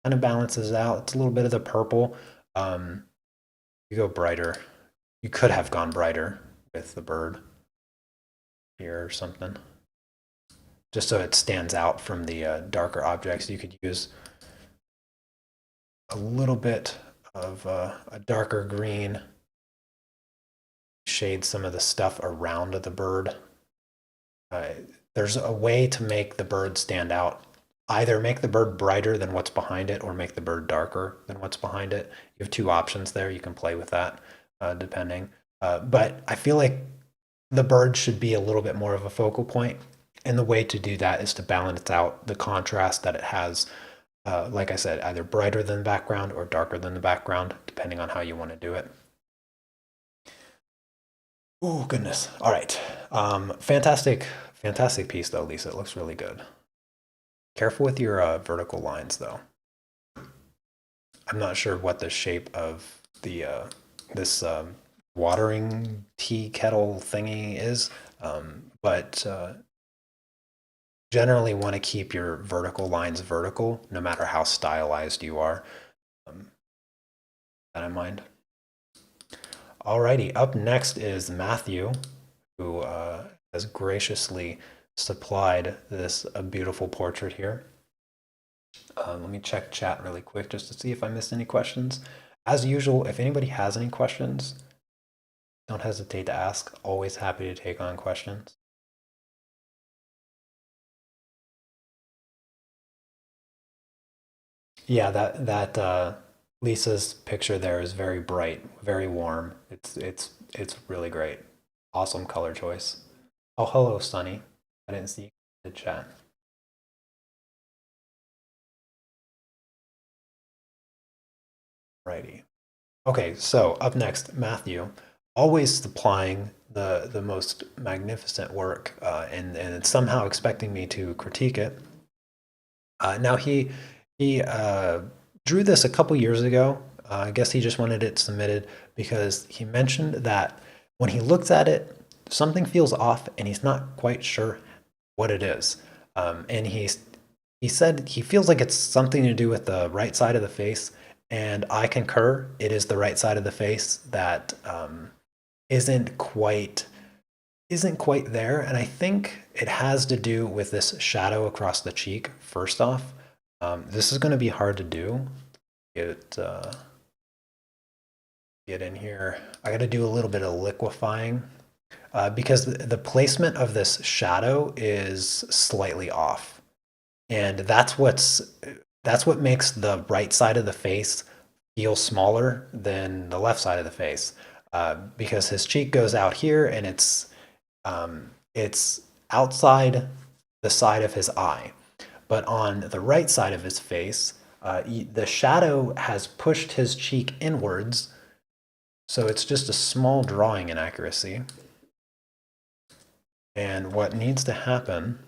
Kind of balances out. It's a little bit of the purple. You go brighter. You could have gone brighter with the bird here or something. Just so it stands out from the darker objects, you could use a little bit of a darker green, shade some of the stuff around the bird. There's a way to make the bird stand out. Either make the bird brighter than what's behind it or make the bird darker than what's behind it. You have two options there. You can play with that depending. But I feel like the bird should be a little bit more of a focal point. And the way to do that is to balance out the contrast that it has. Like I said, either brighter than the background or darker than the background, depending on how you want to do it. Oh, goodness. All right. Fantastic piece, though, Lisa. It looks really good. Careful with your vertical lines, though. I'm not sure what the shape of the this watering tea kettle thingy is, but generally want to keep your vertical lines vertical, no matter how stylized you are. That in mind. Alrighty, up next is Matthew, who has graciously supplied this beautiful portrait here. Let me check chat really quick just to see if I missed any questions. As usual, if anybody has any questions, don't hesitate to ask. Always happy to take on questions. Yeah, that Lisa's picture there is very bright, very warm. It's really great. Awesome color choice. Oh, hello, Sunny. I didn't see the chat. Righty. Okay, so up next, Matthew, always supplying the most magnificent work, and somehow expecting me to critique it. Now he drew this a couple years ago. I guess he just wanted it submitted because he mentioned that when he looks at it, something feels off, and he's not quite sure what it is. And he said he feels like it's something to do with the right side of the face, and I concur. It is the right side of the face that isn't quite there, and I think it has to do with this shadow across the cheek. First off, this is going to be hard to do. Get in here. I got to do a little bit of liquefying because the placement of this shadow is slightly off, and that's what makes the right side of the face feel smaller than the left side of the face, because his cheek goes out here, and it's outside the side of his eye. But on the right side of his face, the shadow has pushed his cheek inwards, so it's just a small drawing inaccuracy. And what needs to happen,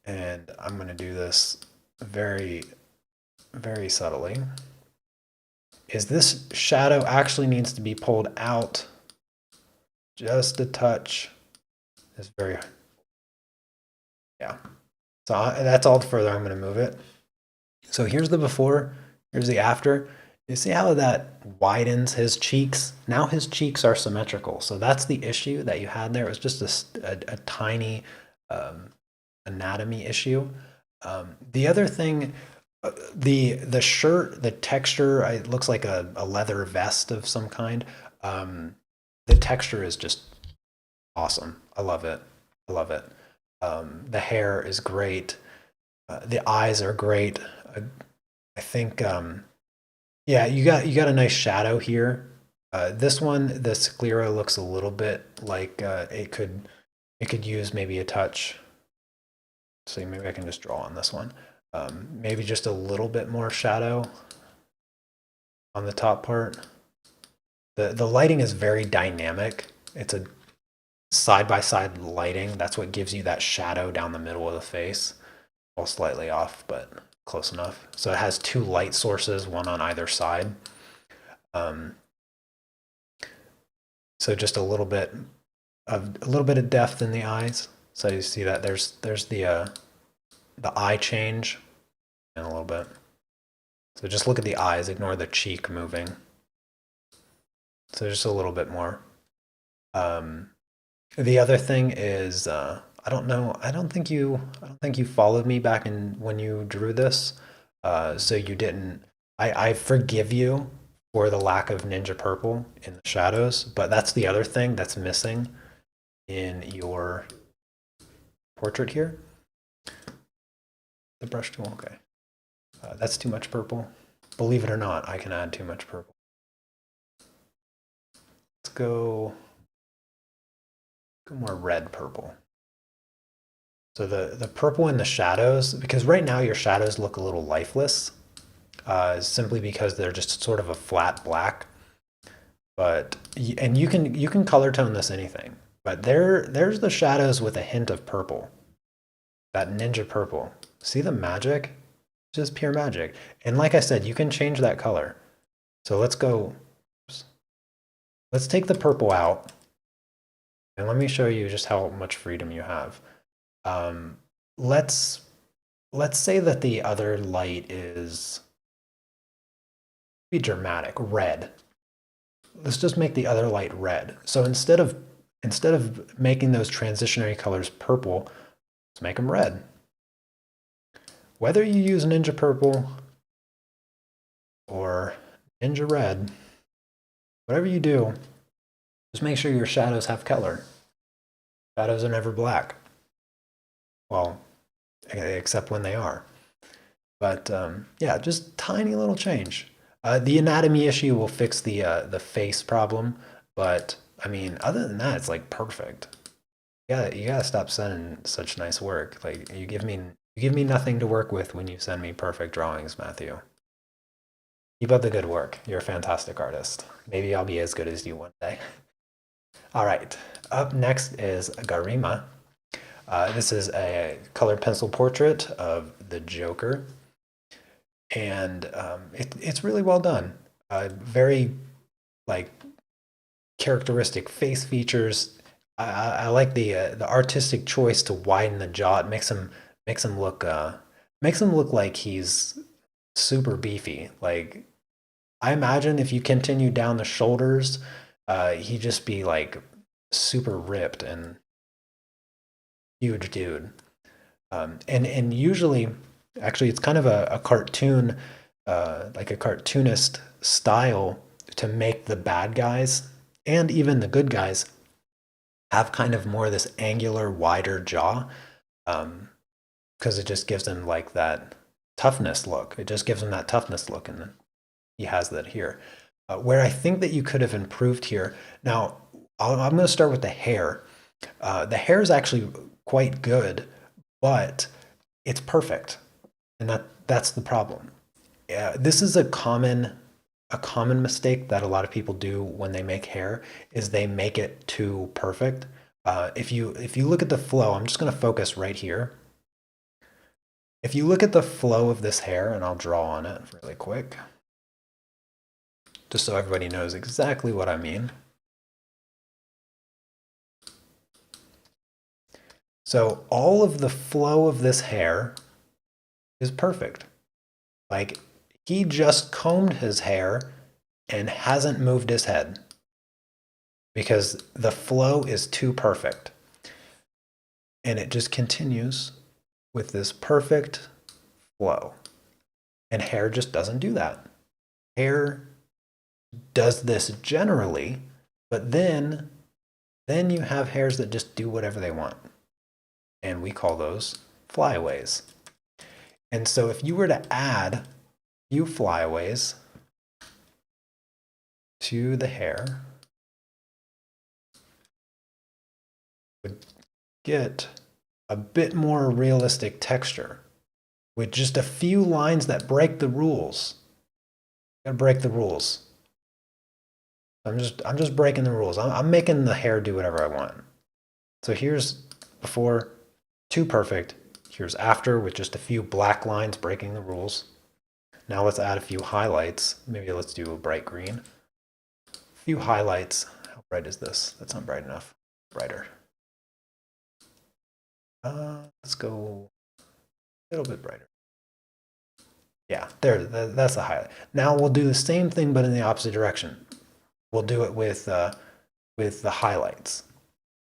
and I'm going to do this very, very subtly, is this shadow actually needs to be pulled out just a touch. It's very, yeah. So that's all the further I'm going to move it. So here's the before, here's the after. You see how that widens his cheeks? Now his cheeks are symmetrical. So that's the issue that you had there. It was just a tiny anatomy issue. The other thing, the shirt, the texture, it looks like a leather vest of some kind. The texture is just awesome. I love it. I love it. The hair is great. The eyes are great. I think, yeah, you got a nice shadow here. This one, the sclera looks a little bit like it could use maybe a touch See, maybe I can just draw on this one. Maybe just a little bit more shadow on the top part. The lighting is very dynamic. It's a side-by-side lighting. That's what gives you that shadow down the middle of the face. Well, slightly off, but close enough. So it has two light sources, one on either side. So just a little bit of depth in the eyes. So you see that there's the eye change in a little bit. So just look at the eyes, ignore the cheek moving. So just a little bit more. The other thing is, I don't know. I don't think you followed me back in when you drew this. So you didn't. I forgive you for the lack of Ninja Purple in the shadows, but that's the other thing that's missing in your portrait here. The brush tool, okay. That's too much purple. Believe it or not, I can add too much purple. Let's go more red purple. So the purple in the shadows, because right now your shadows look a little lifeless, simply because they're just sort of a flat black. But and you can color tone this anything. But there's the shadows with a hint of purple. That Ninja Purple. See the magic? Just pure magic. And like I said, you can change that color. So let's take the purple out. And let me show you just how much freedom you have. Let's say that the other light is, be dramatic, red. Let's just make the other light red. So instead of making those transitionary colors purple, let's make them red. Whether you use Ninja Purple or Ninja Red, whatever you do, just make sure your shadows have color. Shadows are never black. Well, except when they are. But yeah, just tiny little change. The anatomy issue will fix the face problem, but I mean, other than that, it's like perfect. Yeah, you gotta stop sending such nice work. Like you give me nothing to work with when you send me perfect drawings, Matthew. Keep up the good work. You're a fantastic artist. Maybe I'll be as good as you one day. All right, up next is Garima. This is a colored pencil portrait of the Joker, and it's really well done. Very like characteristic face features. I like the artistic choice to widen the jaw. It makes him look like he's super beefy. Like I imagine if you continue down the shoulders, he'd just be like super ripped and huge dude. And usually, actually, it's kind of a cartoon, like a cartoonist style to make the bad guys and even the good guys have kind of more this angular, wider jaw, because it just gives them like that toughness look. It just gives them that toughness look, and he has that here. Where I think that you could have improved here. Now, I'm going to start with the hair. The hair is actually quite good, but it's perfect, and that's the problem. This is a common mistake that a lot of people do when they make hair is they make it too perfect. If you look at the flow, I'm just going to focus right here. If you look at the flow of this hair, and I'll draw on it really quick, just so everybody knows exactly what I mean. So all of the flow of this hair is perfect. Like he just combed his hair and hasn't moved his head because the flow is too perfect. And it just continues with this perfect flow. And hair just doesn't do that. Hair does this generally, but then you have hairs that just do whatever they want. And we call those flyaways. And so if you were to add a few flyaways to the hair, would get a bit more realistic texture with just a few lines that break the rules. Gotta break the rules. I'm just breaking the rules. I'm making the hair do whatever I want. So here's before, too perfect. Here's after with just a few black lines breaking the rules. Now let's add a few highlights. Maybe let's do a bright green. A few highlights. How bright is this? That's not bright enough. Brighter. Let's go a little bit brighter. Yeah, there. That's the highlight. Now we'll do the same thing, but in the opposite direction. We'll do it with the highlights,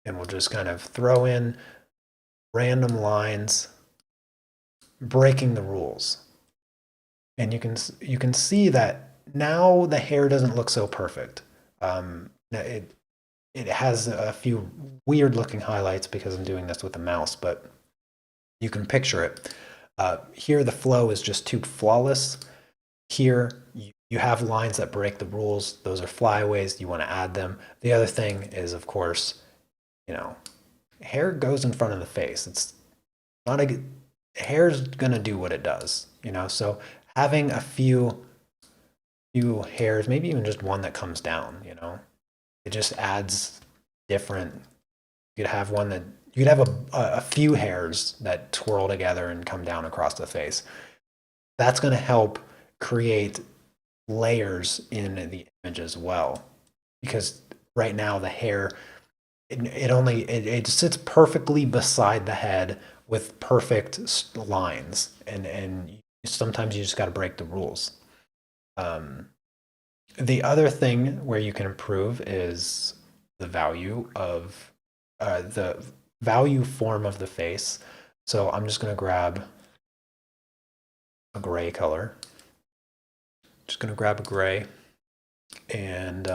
and we'll just kind of throw in random lines, breaking the rules. And you can see that now the hair doesn't look so perfect. It has a few weird looking highlights because I'm doing this with a mouse, but you can picture it. Here the flow is just too flawless. Here you have lines that break the rules. Those are flyaways. You want to add them. The other thing is, of course, hair goes in front of the face. It's not a hair's gonna do what it does, so having a few hairs, maybe even just one that comes down, it just adds different. You could have one that you could have a few hairs that twirl together and come down across the face. That's going to help create layers in the image as well, because right now the hair it sits perfectly beside the head with perfect lines, and sometimes you just got to break the rules. The other thing where you can improve is the value of the value form of the face. So I'm just going to grab a gray color. Just going to grab a gray, and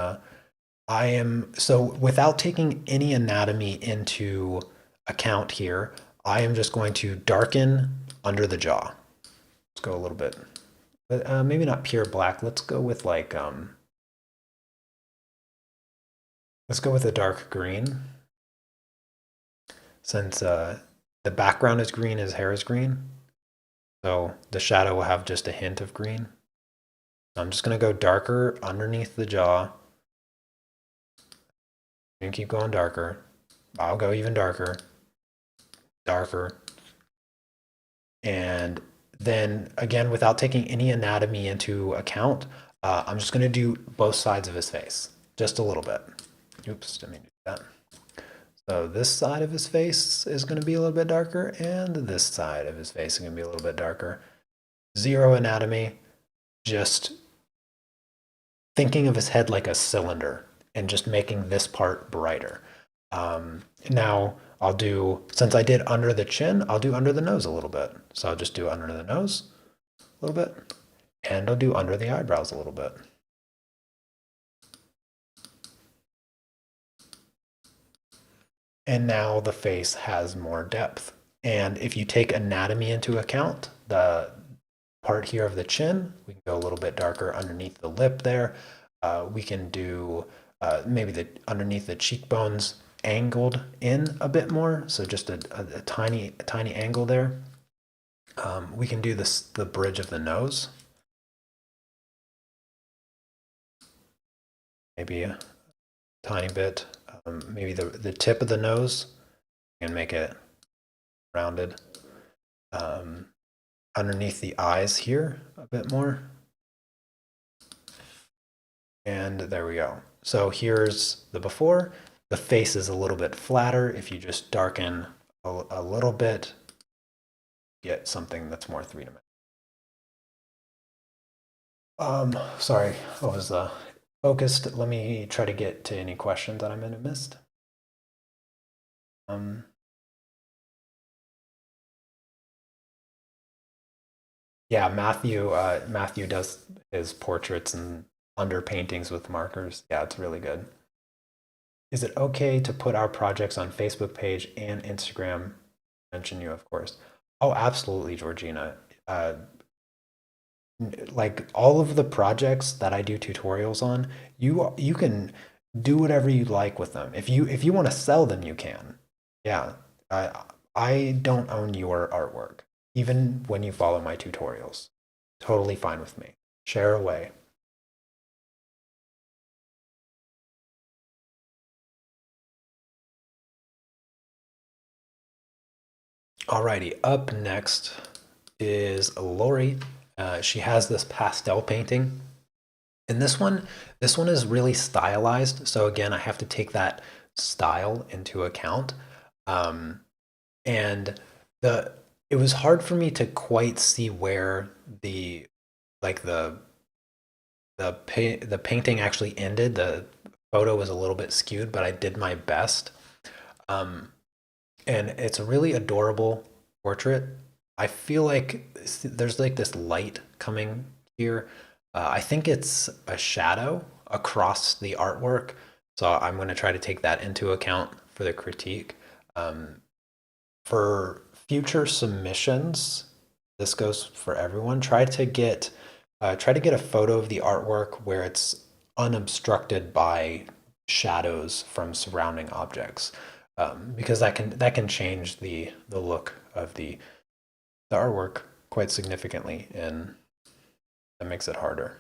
so without taking any anatomy into account here, I am just going to darken under the jaw. Let's go a little bit, but maybe not pure black. Let's go with like let's go with a dark green. Since the background is green, his hair is green, so the shadow will have just a hint of green. I'm just going to go darker underneath the jaw. And keep going darker. I'll go even darker. Darker. And then again, without taking any anatomy into account, I'm just going to do both sides of his face. Just a little bit. Oops, didn't mean to do that. So this side of his face is going to be a little bit darker, and this side of his face is going to be a little bit darker. Zero anatomy, just thinking of his head like a cylinder and just making this part brighter. Now I'll do, since I did under the chin, I'll do under the nose a little bit. So I'll just do under the nose a little bit, and I'll do under the eyebrows a little bit. And now the face has more depth. And if you take anatomy into account, the part here of the chin, we can go a little bit darker underneath the lip there. We can do maybe underneath the cheekbones angled in a bit more, so just a tiny angle there. We can do the bridge of the nose, maybe a tiny bit. Maybe the tip of the nose, and make it rounded. Underneath the eyes here a bit more. And there we go. So here's the before. The face is a little bit flatter. If you just darken a little bit, get something that's more three-dimensional. Sorry, I was focused. Let me try to get to any questions that I might have missed. Yeah, Matthew does his portraits and under paintings with markers. Yeah, it's really good. Is it okay to put our projects on Facebook page and Instagram? Mention you, of course. Oh, absolutely, Georgina. Like all of the projects that I do tutorials on, you can do whatever you like with them. If you want to sell them, you can. Yeah, I don't own your artwork, even when you follow my tutorials. Totally fine with me. Share away. Alrighty, up next is Lori. She has this pastel painting. And this one is really stylized. So again, I have to take that style into account. Um, and the it was hard for me to quite see where the like the painting actually ended. The photo was a little bit skewed, but I did my best. Um, and it's a really adorable portrait. I feel like there's like this light coming here. I think it's a shadow across the artwork, so I'm going to try to take that into account for the critique. Um, for future submissions, this goes for everyone. Try to get a photo of the artwork where it's unobstructed by shadows from surrounding objects, because that can change the look of the artwork quite significantly, and that makes it harder.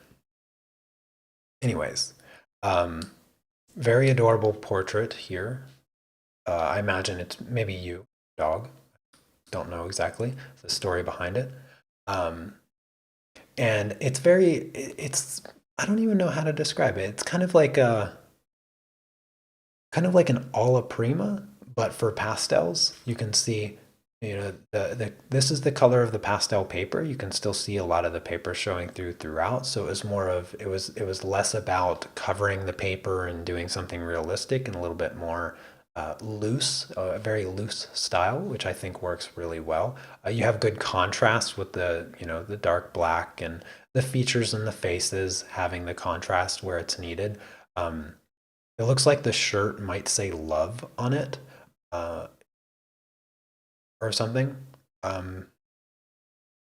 Anyways, um, very adorable portrait here. I imagine it's maybe you, dog. Don't know exactly the story behind it. Um, and it's I don't even know how to describe it. It's kind of like an alla prima, but for pastels. You can see, this is the color of the pastel paper. You can still see a lot of the paper showing throughout. So it was less about covering the paper and doing something realistic, and a little bit more loose, a very loose style, which I think works really well. You have good contrast with the dark black, and the features and the faces having the contrast where it's needed. Um, it looks like the shirt might say love on it, uh, or something. Um,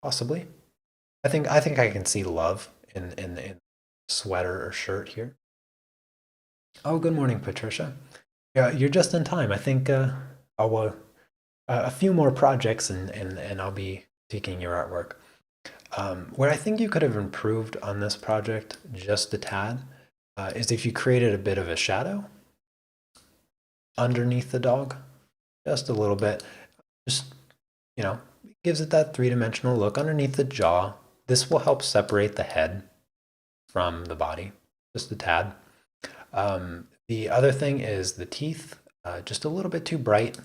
Possibly. I think I can see love in sweater or shirt here. Oh, good morning, Patricia. Yeah, you're just in time. I think I'll a few more projects, and I'll be taking your artwork. What I think you could have improved on this project just a tad is if you created a bit of a shadow underneath the dog, just a little bit. Just, gives it that three-dimensional look underneath the jaw. This will help separate the head from the body, just a tad. The other thing is the teeth, just a little bit too bright, a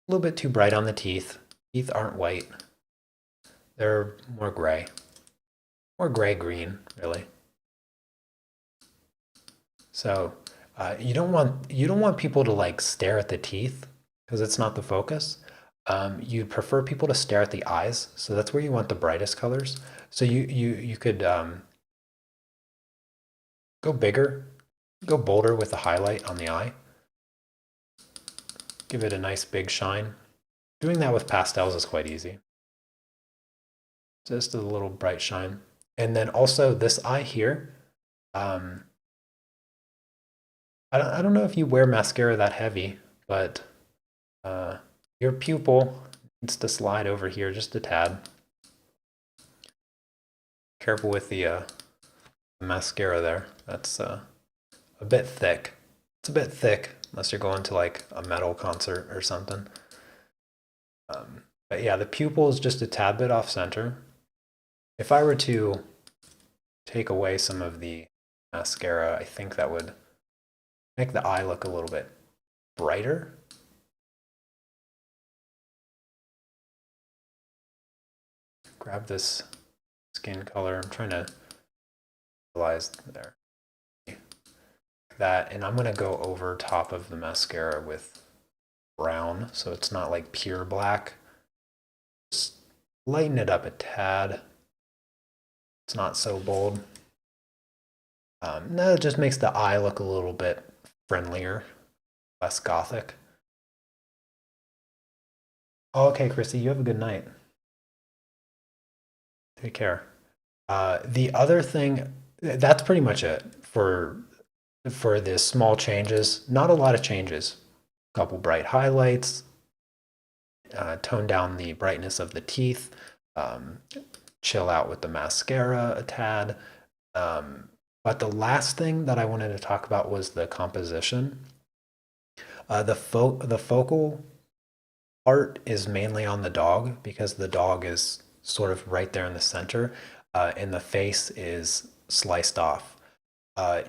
little bit too bright on the teeth. Teeth aren't white. They're more gray-green, really. So you don't want people to like stare at the teeth because it's not the focus. You'd prefer people to stare at the eyes, so that's where you want the brightest colors. So you could go bigger, go bolder with the highlight on the eye. Give it a nice big shine. Doing that with pastels is quite easy. Just a little bright shine. And then also this eye here. Um, I don't know if you wear mascara that heavy, but uh, your pupil needs to slide over here just a tad. Careful with the mascara there. That's a bit thick. It's a bit thick unless you're going to like a metal concert or something. But yeah, the pupil is just a tad bit off center. If I were to take away some of the mascara, I think that would make the eye look a little bit brighter. Grab this skin color. I'm trying to realize there. That, and I'm going to go over top of the mascara with brown, so it's not like pure black. Just lighten it up a tad. It's not so bold. No, it just makes the eye look a little bit friendlier, less gothic. Oh, okay, Chrissy, you have a good night. Take care. The other thing, that's pretty much it for the small changes. Not a lot of changes. A couple bright highlights, tone down the brightness of the teeth, um, chill out with the mascara a tad. But the last thing that I wanted to talk about was the composition. The focal part is mainly on the dog because the dog is sort of right there in the center, and the face is sliced off.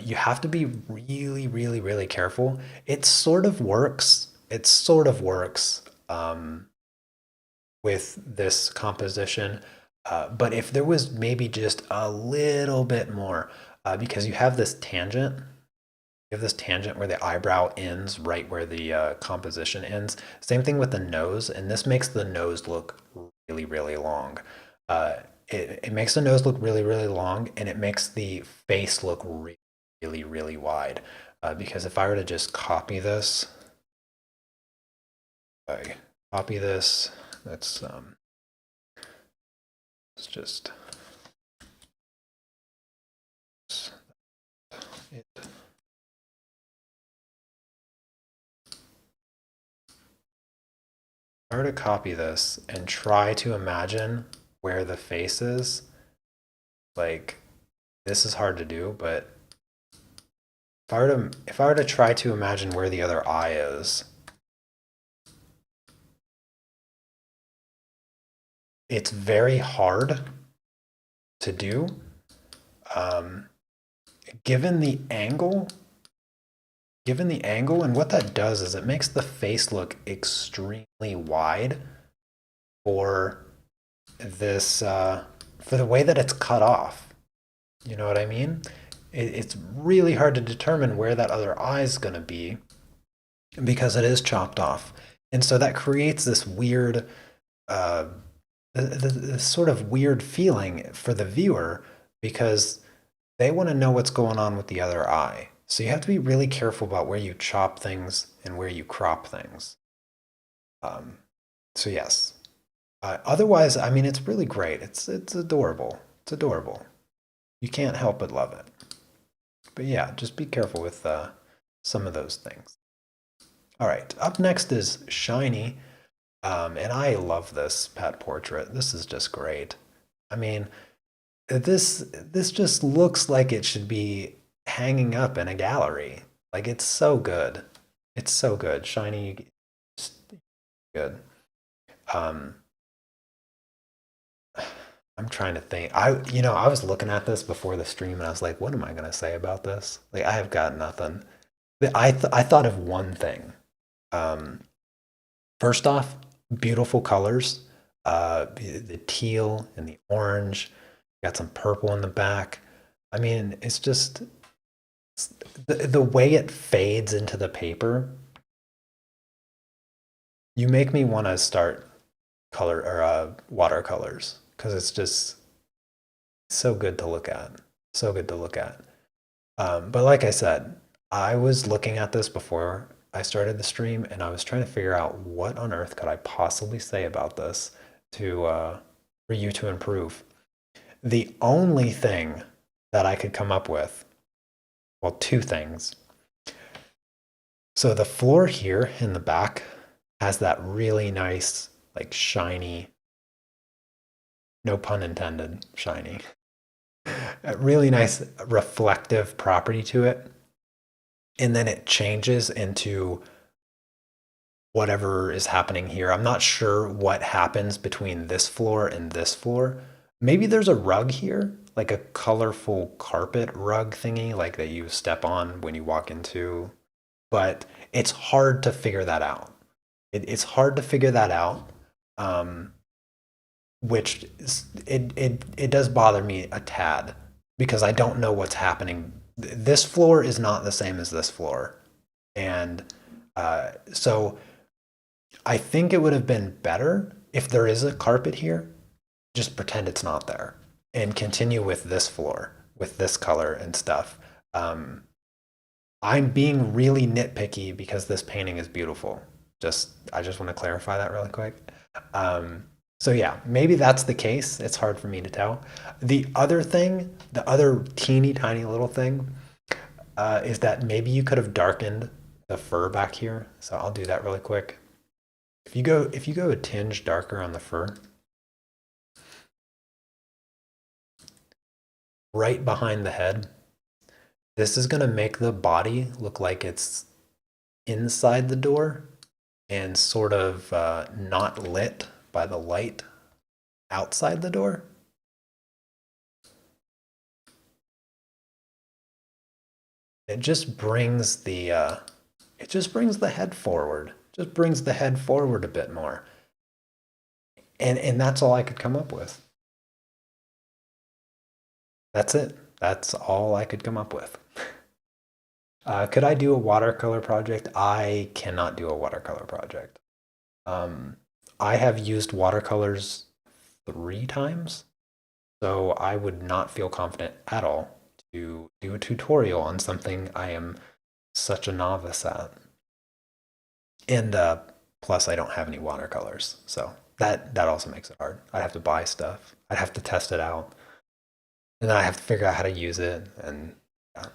You have to be really, really, really careful. It sort of works. It sort of works with this composition. But if there was maybe just a little bit more, because you have this tangent, where the eyebrow ends right where the composition ends. Same thing with the nose, and this makes the nose look really, really long. It makes the nose look really, really long, and it makes the face look really, really, really wide. Because if I were to just copy this, that's it's just it. If I were to copy this and try to imagine where the face is, like this is hard to do, but if I were to try to imagine where the other eye is, it's very hard to do. Given the angle, and what that does is it makes the face look extremely wide for this, for the way that it's cut off. You know what I mean? It's really hard to determine where that other eye is going to be because it is chopped off. And so that creates this weird, this sort of weird feeling for the viewer because they want to know what's going on with the other eye. So you have to be really careful about where you chop things and where you crop things. So yes. Otherwise, I mean, it's really great. It's adorable. It's adorable. You can't help but love it. But yeah, just be careful with some of those things. All right, up next is Shiny. And I love this pet portrait. This is just great. I mean, this just looks like it should be hanging up in a gallery. Like it's so good. It's so good. Shiny, good. Um, I'm trying to think. I was looking at this before the stream, and I was like, what am I gonna say about this? Like, I have got nothing. I thought of one thing. Um, First off, beautiful colors. The teal and the orange. Got some purple in the back. I mean, it's just the way it fades into the paper. You make me want to start color or watercolors because it's just so good to look at. So good to look at. But like I said, I was looking at this before I started the stream, and I was trying to figure out what on earth could I possibly say about this to for you to improve. The only thing that I could come up with, well, two things. So the floor here in the back has that really nice, like shiny, no pun intended, shiny, a really nice reflective property to it. And then it changes into whatever is happening here. I'm not sure what happens between this floor and this floor. Maybe there's a rug here, like a colorful carpet rug thingy, like that you step on when you walk into, but it's hard to figure that out. It's hard to figure that out, which it does bother me a tad because I don't know what's happening. This floor is not the same as this floor, and so I think it would have been better if there is a carpet here, just pretend it's not there and continue with this floor, with this color and stuff. I'm being really nitpicky because this painting is beautiful. I just want to clarify that really quick. So yeah, maybe that's the case. It's hard for me to tell. The other thing, the other teeny tiny little thing, is that maybe you could have darkened the fur back here. So I'll do that really quick. If you go a tinge darker on the fur, right behind the head, this is going to make the body look like it's inside the door and sort of not lit by the light outside the door. It just brings the head forward. Just brings the head forward a bit more. And that's all I could come up with. That's it. That's all I could come up with. Could I do a watercolor project? I cannot do a watercolor project. I have used watercolors 3 times, so I would not feel confident at all to do a tutorial on something I am such a novice at. And plus, I don't have any watercolors, so that also makes it hard. I'd have to buy stuff. I'd have to test it out, and then I have to figure out how to use it. And yeah.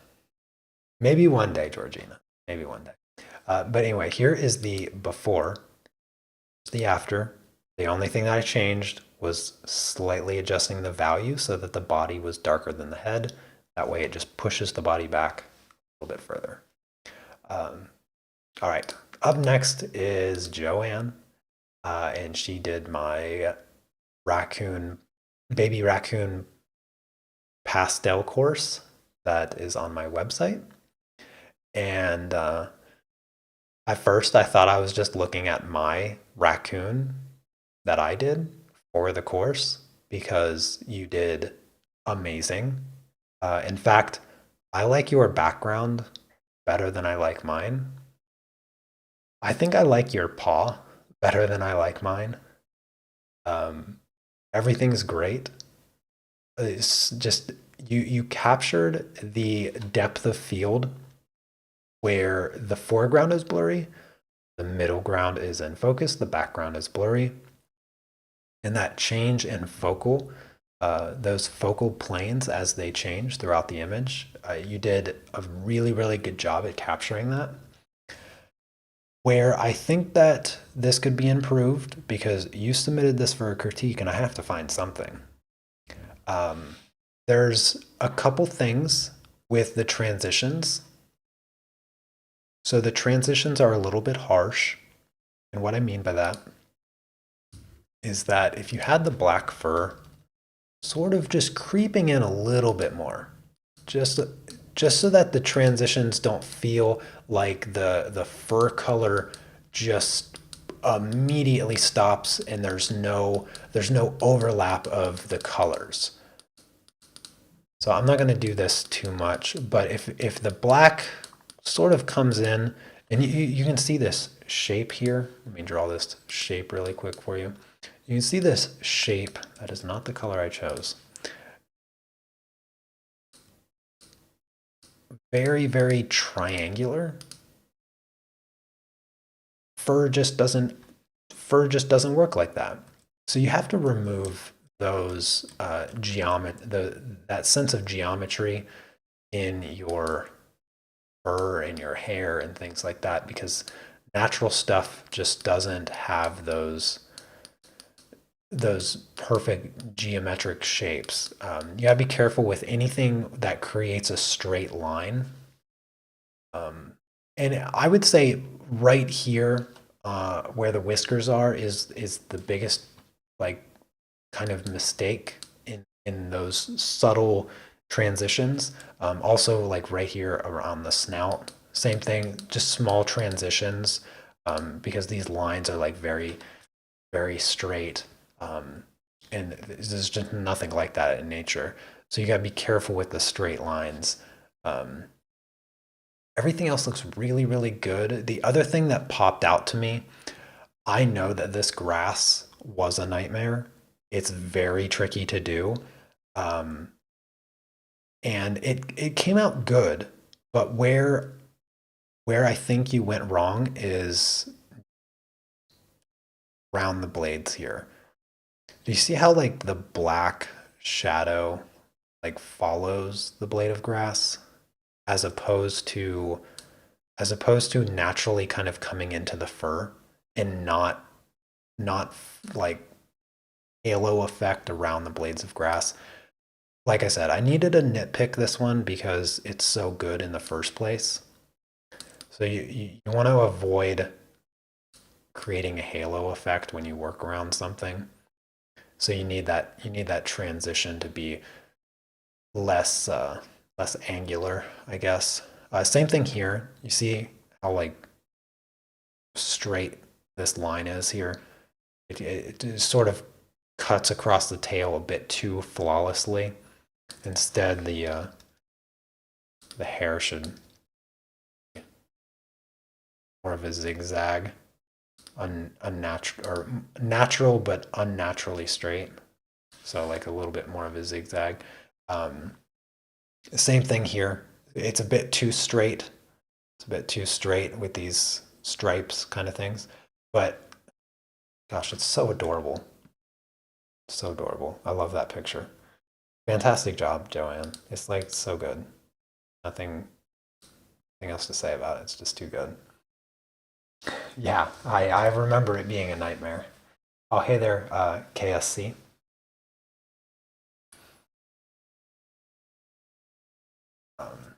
Maybe one day, Georgina. Maybe one day. But anyway, here is the before, the after. The only thing that I changed was slightly adjusting the value so that the body was darker than the head. That way, it just pushes the body back a little bit further. All right. Up next is Joanne, and she did my baby raccoon pastel course that is on my website. And at first, I thought I was just looking at my raccoon that I did for the course because you did amazing. In fact, I like your background better than I like mine. I think I like your paw better than I like mine. Everything's great. It's just you captured the depth of field where the foreground is blurry, the middle ground is in focus, the background is blurry. And that change in focal, those focal planes as they change throughout the image, you did a really, really good job at capturing that. Where I think that this could be improved, because you submitted this for a critique and I have to find something. There's a couple things with the transitions. So the transitions are a little bit harsh. And what I mean by that is that if you had the black fur sort of just creeping in a little bit more, just so that the transitions don't feel like the fur color just immediately stops and there's no overlap of the colors. So I'm not going to do this too much, but if the black sort of comes in, and you can see this shape here. Let me draw this shape really quick for you. You can see this shape. That is not the color I chose. Very, very triangular. Fur just doesn't work like that. So you have to remove those that sense of geometry in your fur and your hair and things like that, because natural stuff just doesn't have those perfect geometric shapes. You gotta be careful with anything that creates a straight line. And I would say right here, where the whiskers are, is the biggest like kind of mistake in those subtle transitions. Also, like right here around the snout, same thing, just small transitions, because these lines are like very, very straight. And there's just nothing like that in nature. So you got to be careful with the straight lines. Everything else looks really, really good. The other thing that popped out to me, I know that this grass was a nightmare. It's very tricky to do. And it came out good, but where I think you went wrong is around the blades here. Do you see how like the black shadow like follows the blade of grass as opposed to naturally kind of coming into the fur and not not like halo effect around the blades of grass. Like I said, I needed to nitpick this one because it's so good in the first place. So you want to avoid creating a halo effect when you work around something. So you need that transition to be less angular, I guess. Same thing here. You see how like straight this line is here. It sort of cuts across the tail a bit too flawlessly. Instead, the hair should be more of a zigzag, unnatural or natural but unnaturally straight. So like a little bit more of a zigzag. Same thing here. It's a bit too straight. It's a bit too straight with these stripes kind of things. But gosh, it's so adorable. So adorable. I love that picture. Fantastic job, Joanne. It's like so good. Nothing else to say about it. It's just too good. Yeah, I remember it being a nightmare. Oh, hey there, KSC. Um,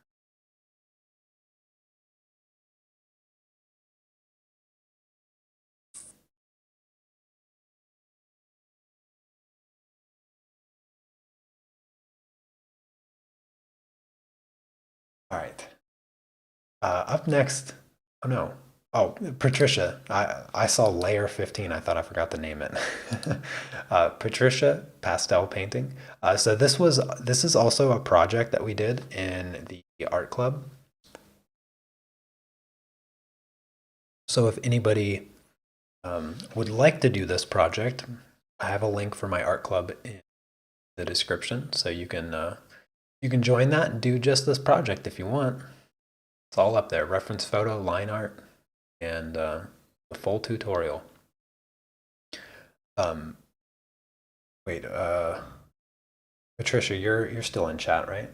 all right. Up next, oh no. Oh, Patricia. I saw layer 15. I thought I forgot to name it. Patricia pastel painting. So this is also a project that we did in the art club. So if anybody would like to do this project, I have a link for my art club in the description, so you can join that and do just this project if you want. It's all up there: reference photo, line art, and the full tutorial. Um, wait, Patricia, you're still in chat, right?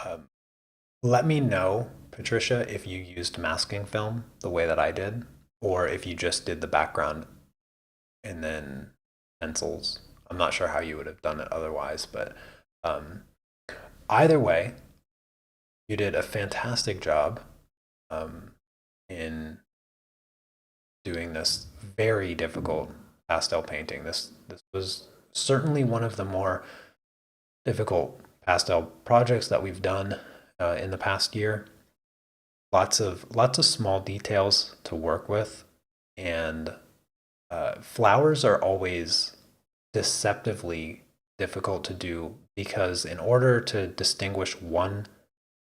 Um, Let me know, Patricia, if you used masking film the way that I did, or if you just did the background and then pencils. I'm not sure how you would have done it otherwise, but um, either way, you did a fantastic job um, in doing this very difficult pastel painting. This was certainly one of the more difficult pastel projects that we've done in the past year. Lots of small details to work with, and flowers are always deceptively difficult to do because in order to distinguish one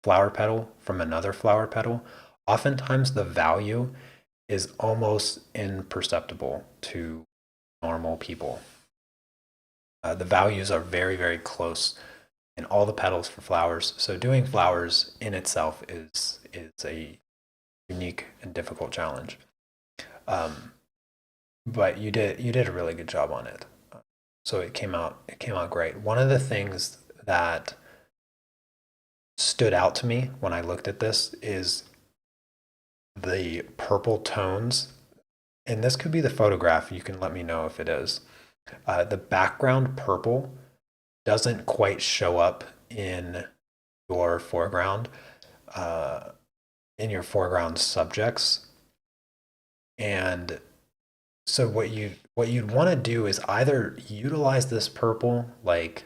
flower petal from another flower petal, oftentimes the value is almost imperceptible to normal people. The values are very, very close in all the petals for flowers. So doing flowers in itself is a unique and difficult challenge. But you did a really good job on it. So it came out great. One of the things that stood out to me when I looked at this is the purple tones. And this could be the photograph. You can let me know if it is. The background purple doesn't quite show up in your foreground, subjects. And so what you'd want to do is either utilize this purple like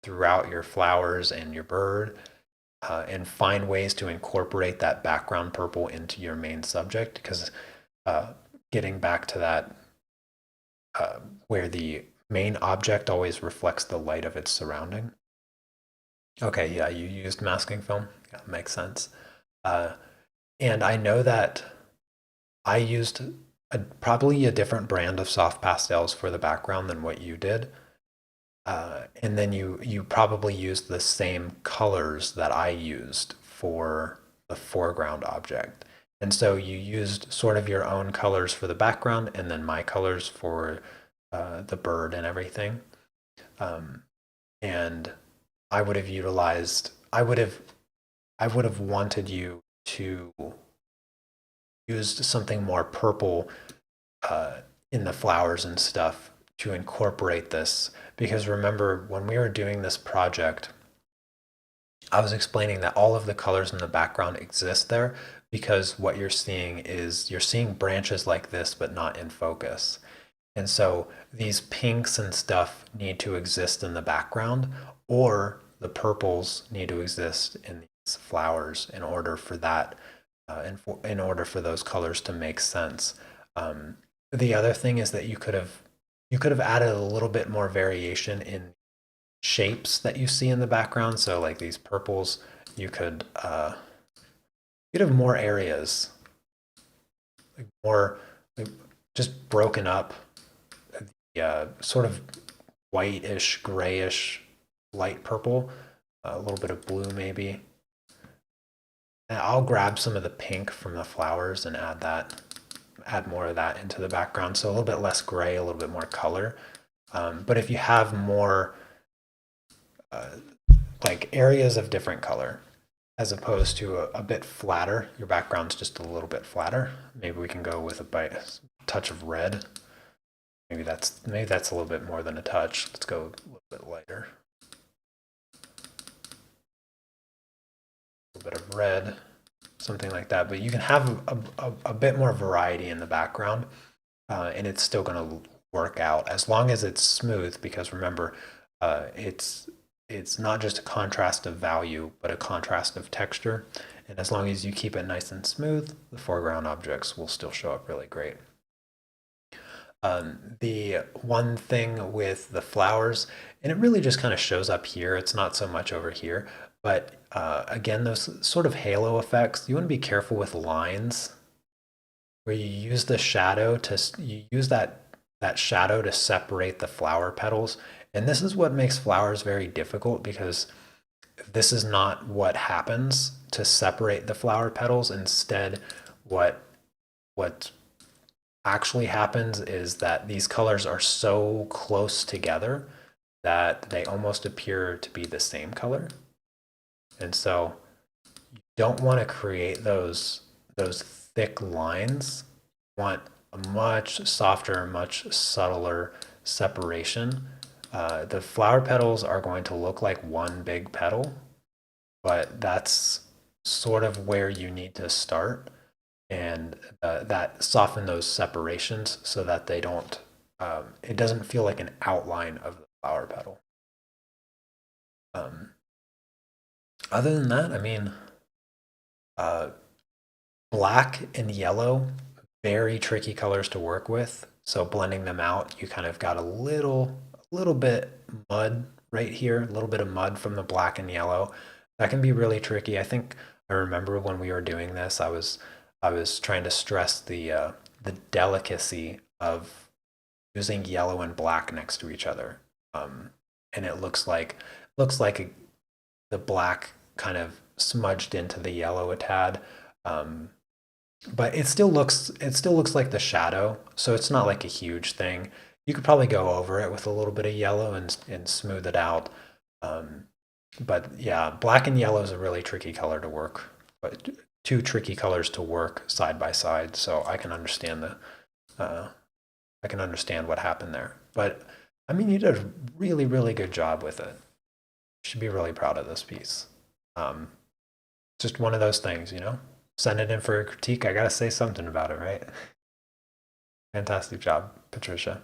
throughout your flowers and your bird, and find ways to incorporate that background purple into your main subject. Because getting back to that, where the main object always reflects the light of its surrounding. Okay, yeah, you used masking film. Yeah, makes sense. And I know that I used probably a different brand of soft pastels for the background than what you did. And then you probably used the same colors that I used for the foreground object. And so you used sort of your own colors for the background and then my colors for the bird and everything. And I would have utilized, I would have wanted you to use something more purple in the flowers and stuff to incorporate this. Because remember, when we were doing this project, I was explaining that all of the colors in the background exist there because what you're seeing is you're seeing branches like this, but not in focus. And so these pinks and stuff need to exist in the background, or the purples need to exist in these flowers in order for that, in order for those colors to make sense. The other thing is that you could have added a little bit more variation in shapes that you see in the background. So like these purples, you'd have more areas, like more like just broken up, sort of whitish, grayish, light purple, a little bit of blue maybe. And I'll grab some of the pink from the flowers and add more of that into the background. So a little bit less gray, a little bit more color. But if you have more like areas of different color, as opposed to a bit flatter, your background's just a little bit flatter. Maybe we can go with a touch of red. Maybe that's a little bit more than a touch. Let's go a little bit lighter. A little bit of red, something like that. But you can have a bit more variety in the background, and it's still going to work out as long as it's smooth. Because remember, it's not just a contrast of value, but a contrast of texture. And as long as you keep it nice and smooth, the foreground objects will still show up really great. The one thing with the flowers, and it really just kind of shows up here, it's not so much over here, but again, those sort of halo effects, you want to be careful with lines where you use the shadow you use that shadow to separate the flower petals. And this is what makes flowers very difficult, because this is not what happens to separate the flower petals. Instead, what actually happens is that these colors are so close together that they almost appear to be the same color. And so you don't want to create those thick lines. You want a much softer, much subtler separation. The flower petals are going to look like one big petal, but that's sort of where you need to start, and that soften those separations so that they don't, it doesn't feel like an outline of the flower petal. Other than that, I mean, black and yellow, very tricky colors to work with. So blending them out, you kind of got a little bit mud right here, a little bit of mud from the black and yellow. That can be really tricky. I think I remember when we were doing this, I was trying to stress the delicacy of using yellow and black next to each other, and it looks like the black kind of smudged into the yellow a tad, but it still looks like the shadow, so it's not like a huge thing. You could probably go over it with a little bit of yellow and smooth it out. But yeah, black and yellow is a really tricky color to work, but two tricky colors to work side by side. So I can understand what happened there. But I mean, you did a really, really good job with it. You should be really proud of this piece. Just one of those things, Send it in for a critique. I gotta say something about it, right? Fantastic job, Patricia.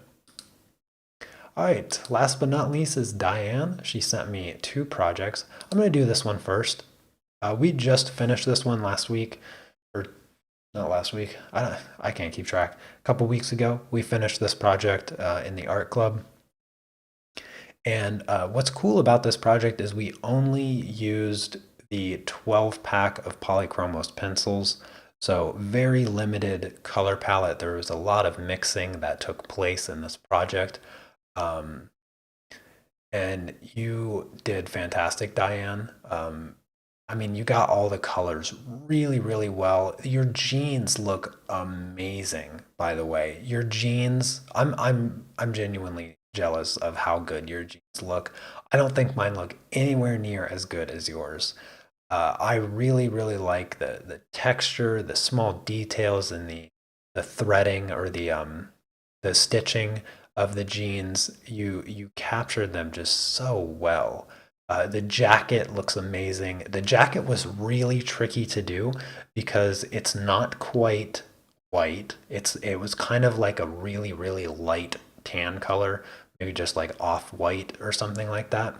All right, last but not least is Diane. She sent me 2 projects. I'm going to do this one first. We just finished this one last week, or not last week. I can't keep track. A couple weeks ago, we finished this project in the art club. And what's cool about this project is we only used the 12-pack of Polychromos pencils. So very limited color palette. There was a lot of mixing that took place in this project. And you did fantastic, Diane. I mean, you got all the colors really, really well. Your jeans look amazing, by the way. Your jeans, I'm genuinely jealous of how good your jeans look. I don't think mine look anywhere near as good as yours. I really, really like the texture, the small details in threading or the stitching of the jeans, you captured them just so well. The jacket looks amazing. The jacket was really tricky to do because it's not quite white. It was kind of like a really, really light tan color, maybe just like off white or something like that.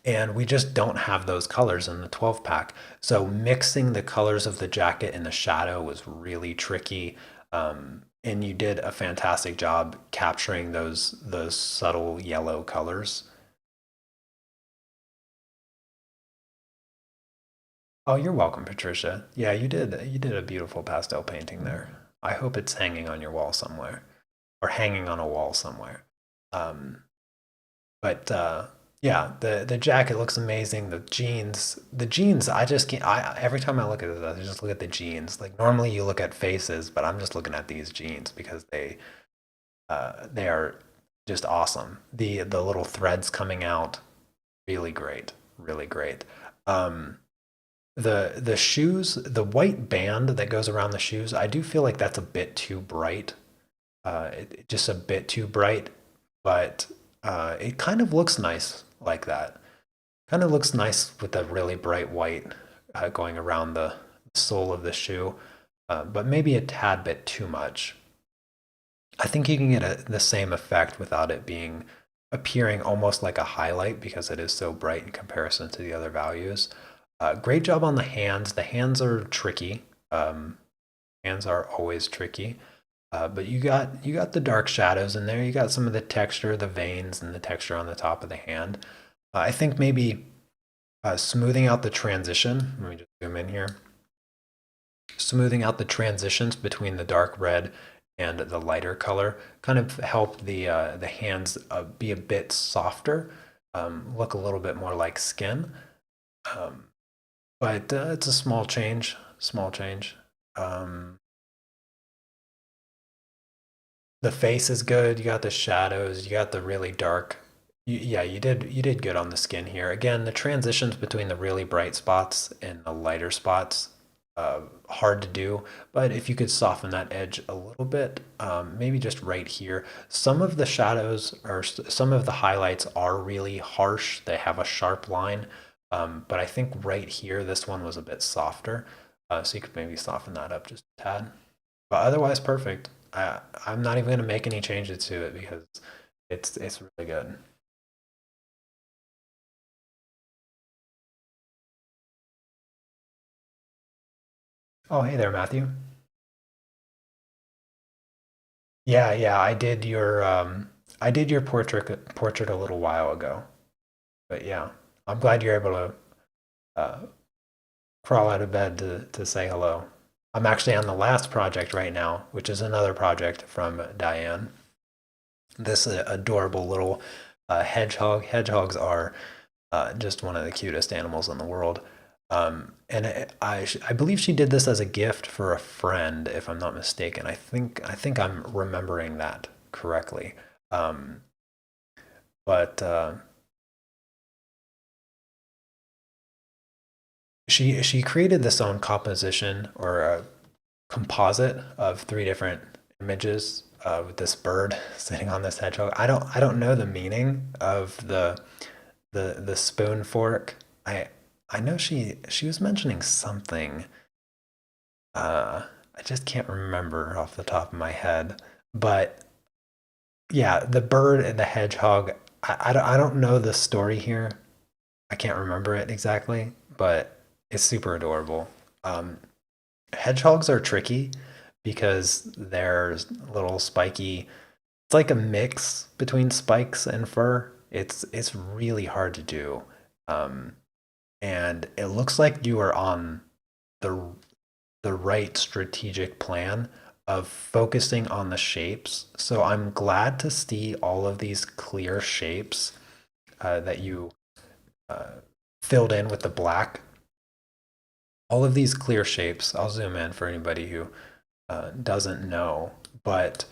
And we just don't have those colors in the 12 pack. So mixing the colors of the jacket and the shadow was really tricky. And you did a fantastic job capturing those subtle yellow colors. Oh, you're welcome, Patricia. Yeah, you did a beautiful pastel painting there. I hope it's hanging on your wall somewhere or hanging on a wall somewhere. Um, but yeah, the jacket looks amazing. The jeans, I just can't. I every time I look at this, I just look at the jeans. Like normally you look at faces, but I'm just looking at these jeans because they are just awesome. The little threads coming out, really great, really great. Um, the shoes, the white band that goes around the shoes, I do feel like that's a bit too bright. Just a bit too bright, but it kind of looks nice like that. Kind of looks nice with the really bright white going around the sole of the shoe, but maybe a tad bit too much. I think you can get the same effect without it being appearing almost like a highlight because it is so bright in comparison to the other values. Great job on the hands. The hands are tricky. Hands are always tricky. But you got the dark shadows in there. You got some of the texture, the veins, and the texture on the top of the hand. I think maybe smoothing out the transition. Let me just zoom in here. Smoothing out the transitions between the dark red and the lighter color kind of help the hands be a bit softer, look a little bit more like skin. Um, but it's a small change. Small change. Um, the face is good. You got the shadows. You got the really dark. Yeah, you did good on the skin here. Again, the transitions between the really bright spots and the lighter spots, hard to do. But if you could soften that edge a little bit, maybe just right here. Some of the shadows or some of the highlights are really harsh. They have a sharp line. But I think right here, this one was a bit softer. So you could maybe soften that up just a tad. But otherwise, perfect. I'm not even going to make any changes to it because it's really good. Oh, hey there, Matthew. Yeah, yeah, I did your portrait a little while ago. But yeah, I'm glad you're able to uh, crawl out of bed to say hello. I'm actually on the last project right now, which is another project from Diane. This adorable little hedgehog. Hedgehogs are just one of the cutest animals in the world. And I believe she did this as a gift for a friend, if I'm not mistaken. I think I'm remembering that correctly. Um, but she created this own composition or a composite of three different images with this bird sitting on this hedgehog. I don't know the meaning of the spoon fork. I know she was mentioning something. I just can't remember off the top of my head. But yeah, the bird and the hedgehog. I don't know the story here. I can't remember it exactly, but it's super adorable. Um, Hedgehogs are tricky because they're little spiky. It's like a mix between spikes and fur. It's really hard to do. Um, and it looks like you are on the the right strategic plan of focusing on the shapes. So I'm glad to see all of these clear shapes that you uh, filled in with the black. All of these clear shapes. I'll zoom in for anybody who doesn't know, but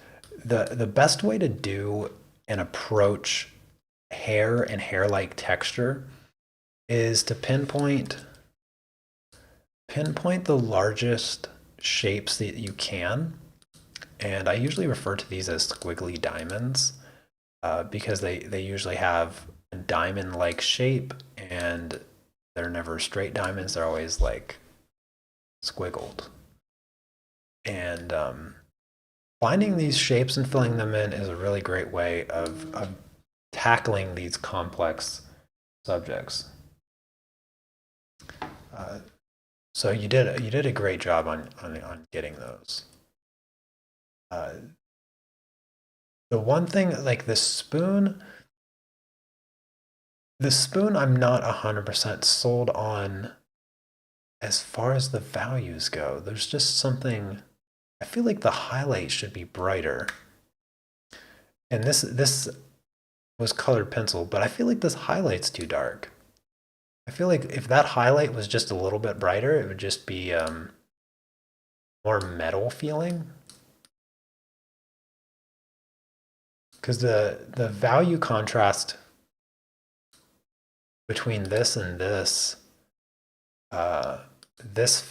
the best way to do and approach hair and hair-like texture is to pinpoint the largest shapes that you can. And I usually refer to these as squiggly diamonds because they usually have a diamond-like shape, and they're never straight diamonds. They're always like squiggled. And finding these shapes and filling them in is a really great way of tackling these complex subjects. So you did a great job on getting those. The one thing, like the spoon I'm not 100% sold on as far as the values go. There's just something, I feel like the highlight should be brighter. And this was colored pencil, but I feel like this highlight's too dark. I feel like if that highlight was just a little bit brighter, it would just be more metal feeling. Because the value contrast between this and this, this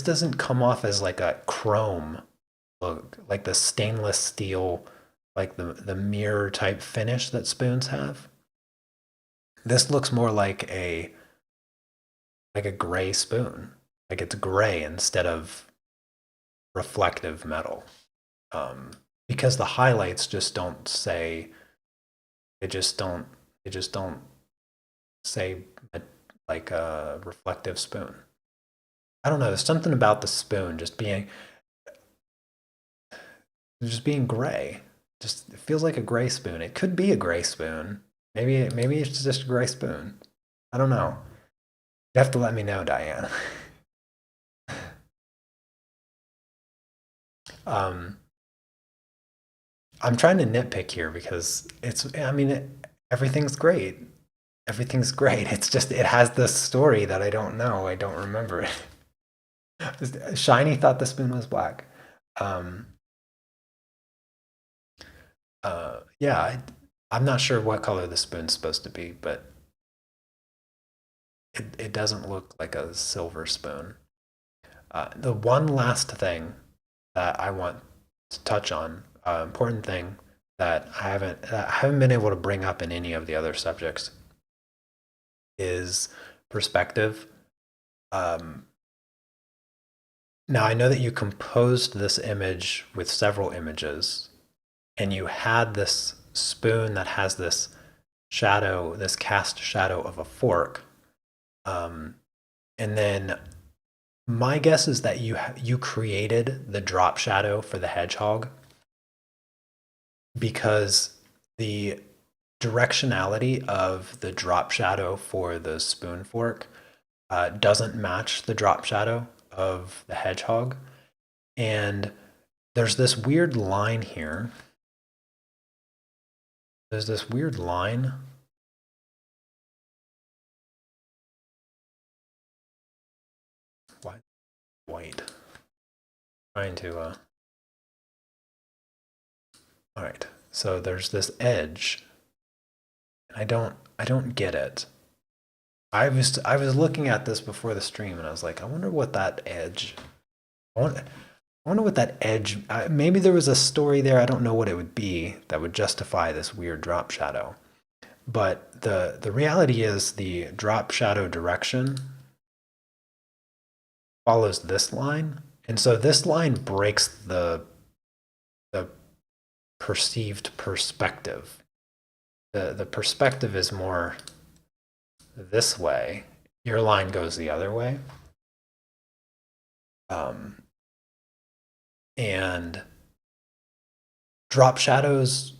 doesn't come off as like a chrome look, like the stainless steel, like the mirror type finish that spoons have. This looks more like a gray spoon, like it's gray instead of reflective metal, because the highlights just don't say, they just don't say like a reflective spoon. I don't know, there's something about the spoon just being gray. Just, it feels like a gray spoon. It could be a gray spoon. Maybe it's just a gray spoon. I don't know. You have to let me know, Diane. I'm trying to nitpick here because everything's great. Everything's great. It's just, it has this story that I don't know. I don't remember it. Shiny thought the spoon was black. Yeah, I'm not sure what color the spoon's supposed to be, but it doesn't look like a silver spoon. The one last thing that I want to touch on, important thing that I haven't been able to bring up in any of the other subjects, is perspective. Now I know that you composed this image with several images, and you had this spoon that has this shadow, this cast shadow of a fork. And then my guess is that you created the drop shadow for the hedgehog because the directionality of the drop shadow for the spoon fork doesn't match the drop shadow of the hedgehog. And there's this weird line here. There's this weird line. White. Trying to all right. So there's this edge. I don't get it. I was looking at this before the stream and I was like, I wonder what that edge. I wonder what that edge. Maybe there was a story there. I don't know what it would be that would justify this weird drop shadow. But the reality is the drop shadow direction follows this line, and so this line breaks the perceived perspective. The perspective is more this way. Your line goes the other way. And drop shadows,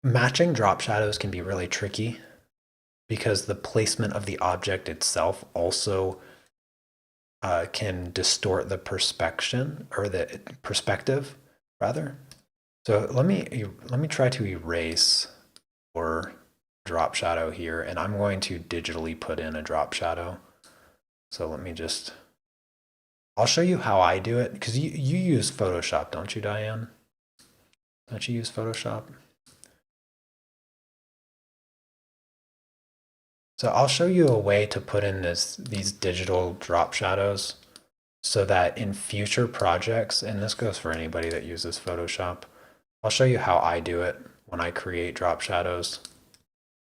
matching drop shadows can be really tricky because the placement of the object itself also can distort the perspection, or the perspective rather. So let me try to erase or drop shadow here, and I'm going to digitally put in a drop shadow. So let me just, I'll show you how I do it, because you use Photoshop, don't you, Diane? Don't you use Photoshop? So I'll show you a way to put in these digital drop shadows so that in future projects, and this goes for anybody that uses Photoshop, I'll show you how I do it when I create drop shadows.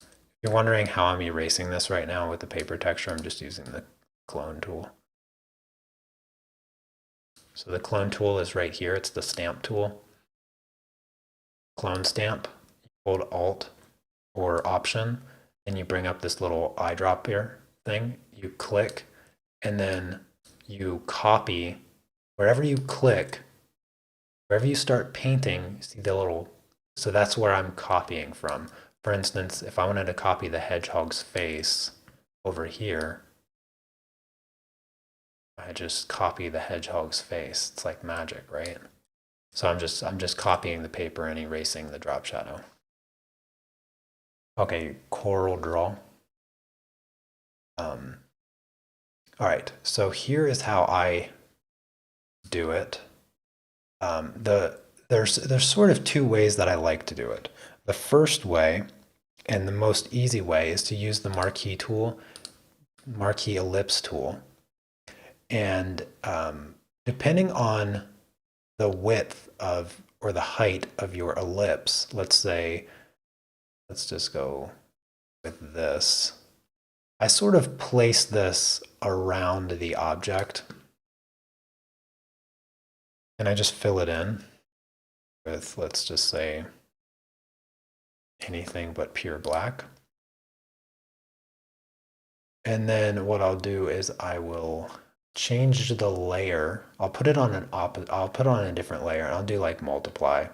If you're wondering how I'm erasing this right now with the paper texture, I'm just using the clone tool. So the clone tool is right here. It's the stamp tool. Clone stamp, hold Alt or Option, and you bring up this little eyedropper thing. You click, and then you copy wherever you click, wherever you start painting, see the little, so that's where I'm copying from. For instance, if I wanted to copy the hedgehog's face over here, I just copy the hedgehog's face. It's like magic, right? So I'm just copying the paper and erasing the drop shadow. Okay, Coral Draw. All right, so here is how I do it. There's sort of two ways that I like to do it. The first way, and the most easy way, is to use the marquee tool, marquee ellipse tool. And depending on the width of, or the height of your ellipse, let's say, let's just go with this. I sort of place this around the object, and I just fill it in with, let's just say, anything but pure black. And then what I'll do is I will change the layer. I'll put it on I'll put on a different layer, and I'll do like multiply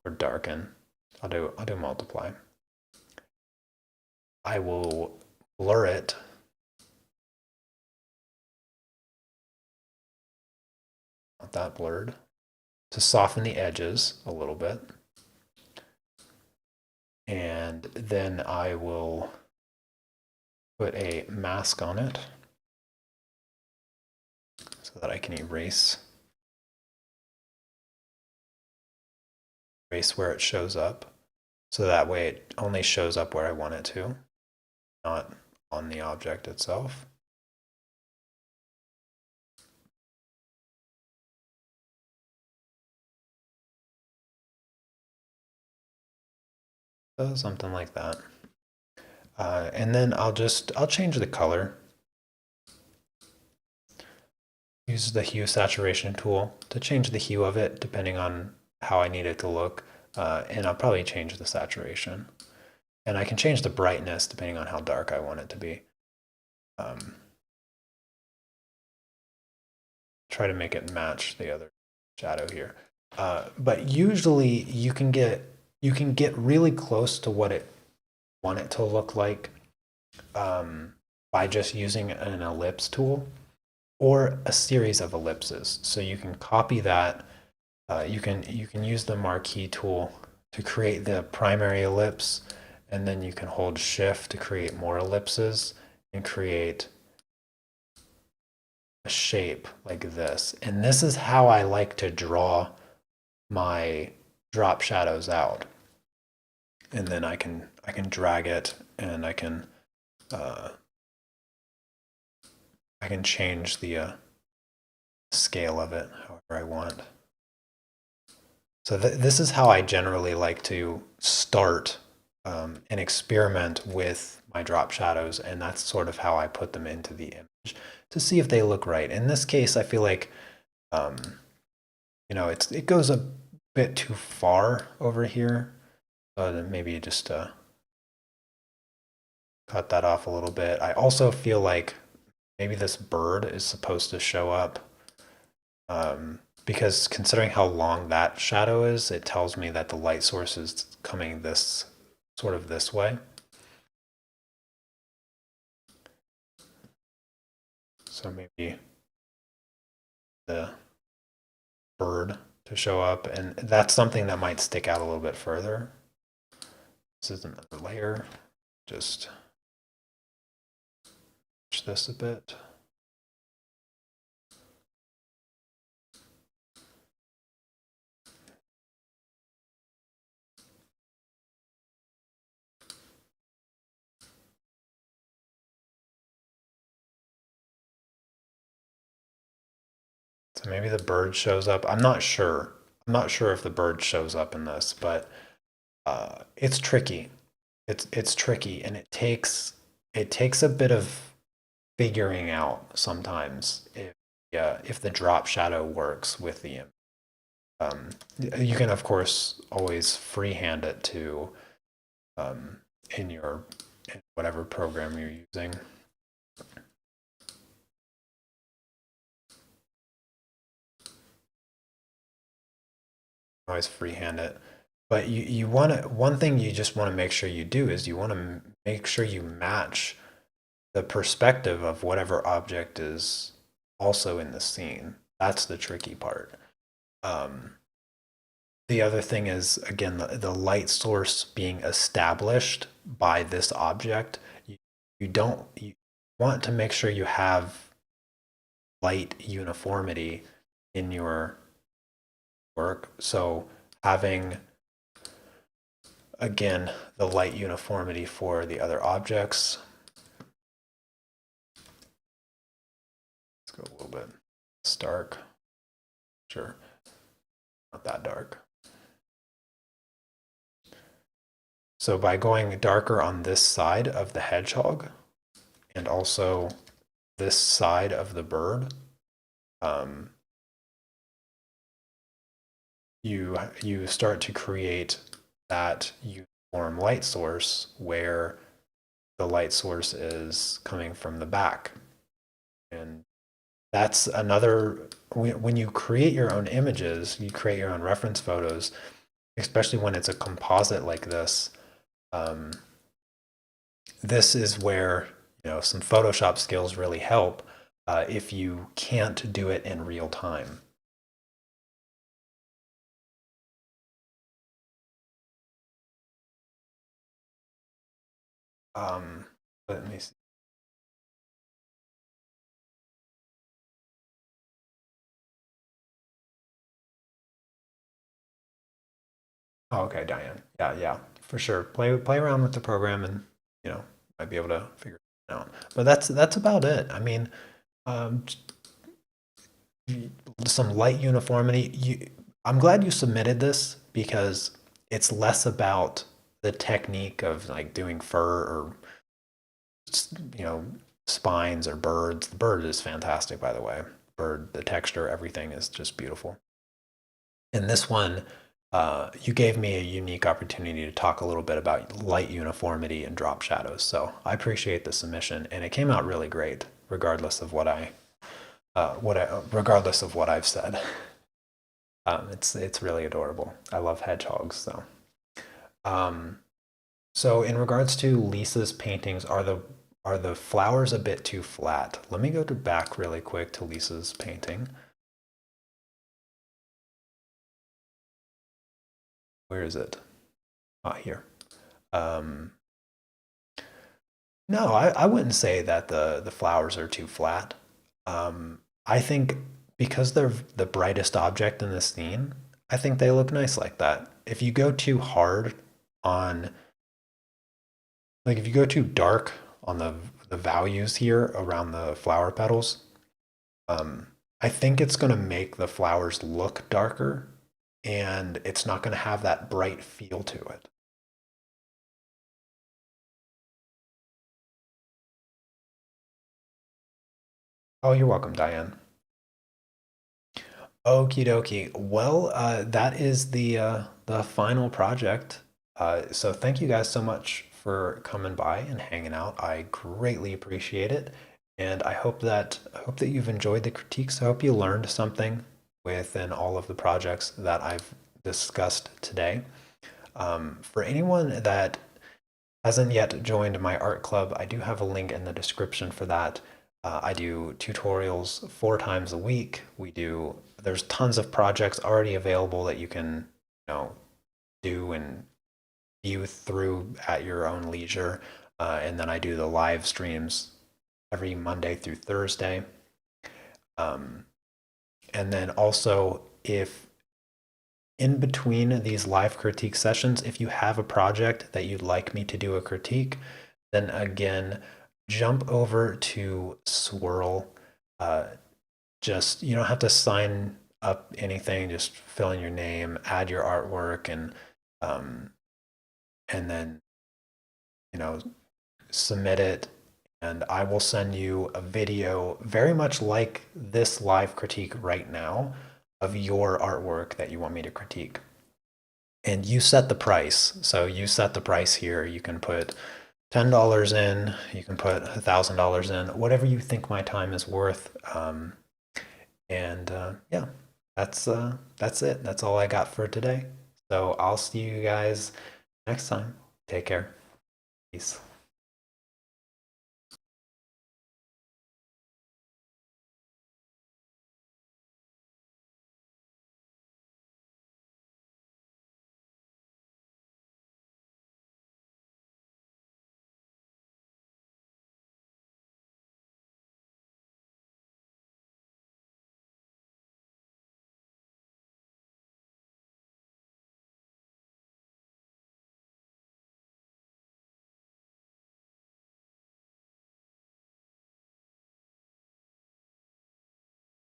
or darken. I'll do multiply. I will blur it. Not that blurred. To soften the edges a little bit. And then I will put a mask on it so that I can erase where it shows up. So that way it only shows up where I want it to, not on the object itself. So something like that. And then I'll change the color. Use the hue saturation tool to change the hue of it depending on how I need it to look. And I'll probably change the saturation. And I can change the brightness depending on how dark I want it to be. Try to make it match the other shadow here. But usually you can get really close to what it want it to look like by just using an ellipse tool or a series of ellipses. So you can copy that. You can use the marquee tool to create the primary ellipse, and then you can hold Shift to create more ellipses and create a shape like this. And this is how I like to draw my drop shadows out. And then I can drag it, and I can change the scale of it however I want. So this is how I generally like to start and experiment with my drop shadows, and that's sort of how I put them into the image to see if they look right. In this case, I feel like you know, it goes a bit too far over here. So maybe just cut that off a little bit. I also feel like maybe this bird is supposed to show up because considering how long that shadow is, it tells me that the light source is coming this way. So maybe the bird to show up, and that's something that might stick out a little bit further. This is another layer. Just push this a bit. So maybe the bird shows up. I'm not sure. I'm not sure if the bird shows up in this, but it's tricky. It's tricky, and it takes a bit of figuring out sometimes if the drop shadow works with the image. You can of course always freehand it to um, in whatever program you're using. Always freehand it. But you want to, one thing you just want to make sure you do is you want to make sure you match the perspective of whatever object is also in the scene. That's the tricky part. The other thing is, again, the light source being established by this object. You want to make sure you have light uniformity in your work. So having, again, the light uniformity for the other objects. Let's go a little bit. It's dark. Sure. Not that dark. So by going darker on this side of the hedgehog and also this side of the bird, you start to create that uniform light source where the light source is coming from the back. And that's another, when you create your own images, you create your own reference photos, especially when it's a composite like this. This is where some Photoshop skills really help if you can't do it in real time. Let me see. Oh, okay, Diane. Yeah, for sure. Play around with the program, and might be able to figure it out. But that's about it. I mean, some light uniformity. I'm glad you submitted this because it's less about the technique of like doing fur or spines or birds. The bird is fantastic, by the way. Bird, the texture, everything is just beautiful. In this one, you gave me a unique opportunity to talk a little bit about light uniformity and drop shadows. So I appreciate the submission, and it came out really great, regardless of what regardless of what I've said. It's really adorable. I love hedgehogs. So in regards to Lisa's paintings, are the flowers a bit too flat? Let me go back really quick to Lisa's painting. Where is it? Here. No, I wouldn't say that the flowers are too flat. I think because they're the brightest object in the scene, I think they look nice like that. If you go too hard on, like if you go too dark on the values here around the flower petals, I think it's going to make the flowers look darker and it's not going to have that bright feel to it. Oh, you're welcome, Diane. Okie dokie. Well, that is the final project. So thank you guys so much for coming by and hanging out. I greatly appreciate it, and I hope that you've enjoyed the critiques. I hope you learned something within all of the projects that I've discussed today. For anyone that hasn't yet joined my art club, I do have a link in the description for that. I do tutorials 4 times a week. There's tons of projects already available that you can, do and view through at your own leisure. And then I do the live streams every Monday through Thursday. And then also, if in between these live critique sessions, if you have a project that you'd like me to do a critique, then again, jump over to Swirl just, you don't have to sign up anything, just fill in your name, add your artwork, um, and then, you know, submit it. And I will send you a video very much like this live critique right now of your artwork that you want me to critique. And you set the price. So you set the price here. You can put $10 in, you can put $1,000 in, whatever you think my time is worth. Yeah, that's it. That's all I got for today. So I'll see you guys next time. Take care. Peace.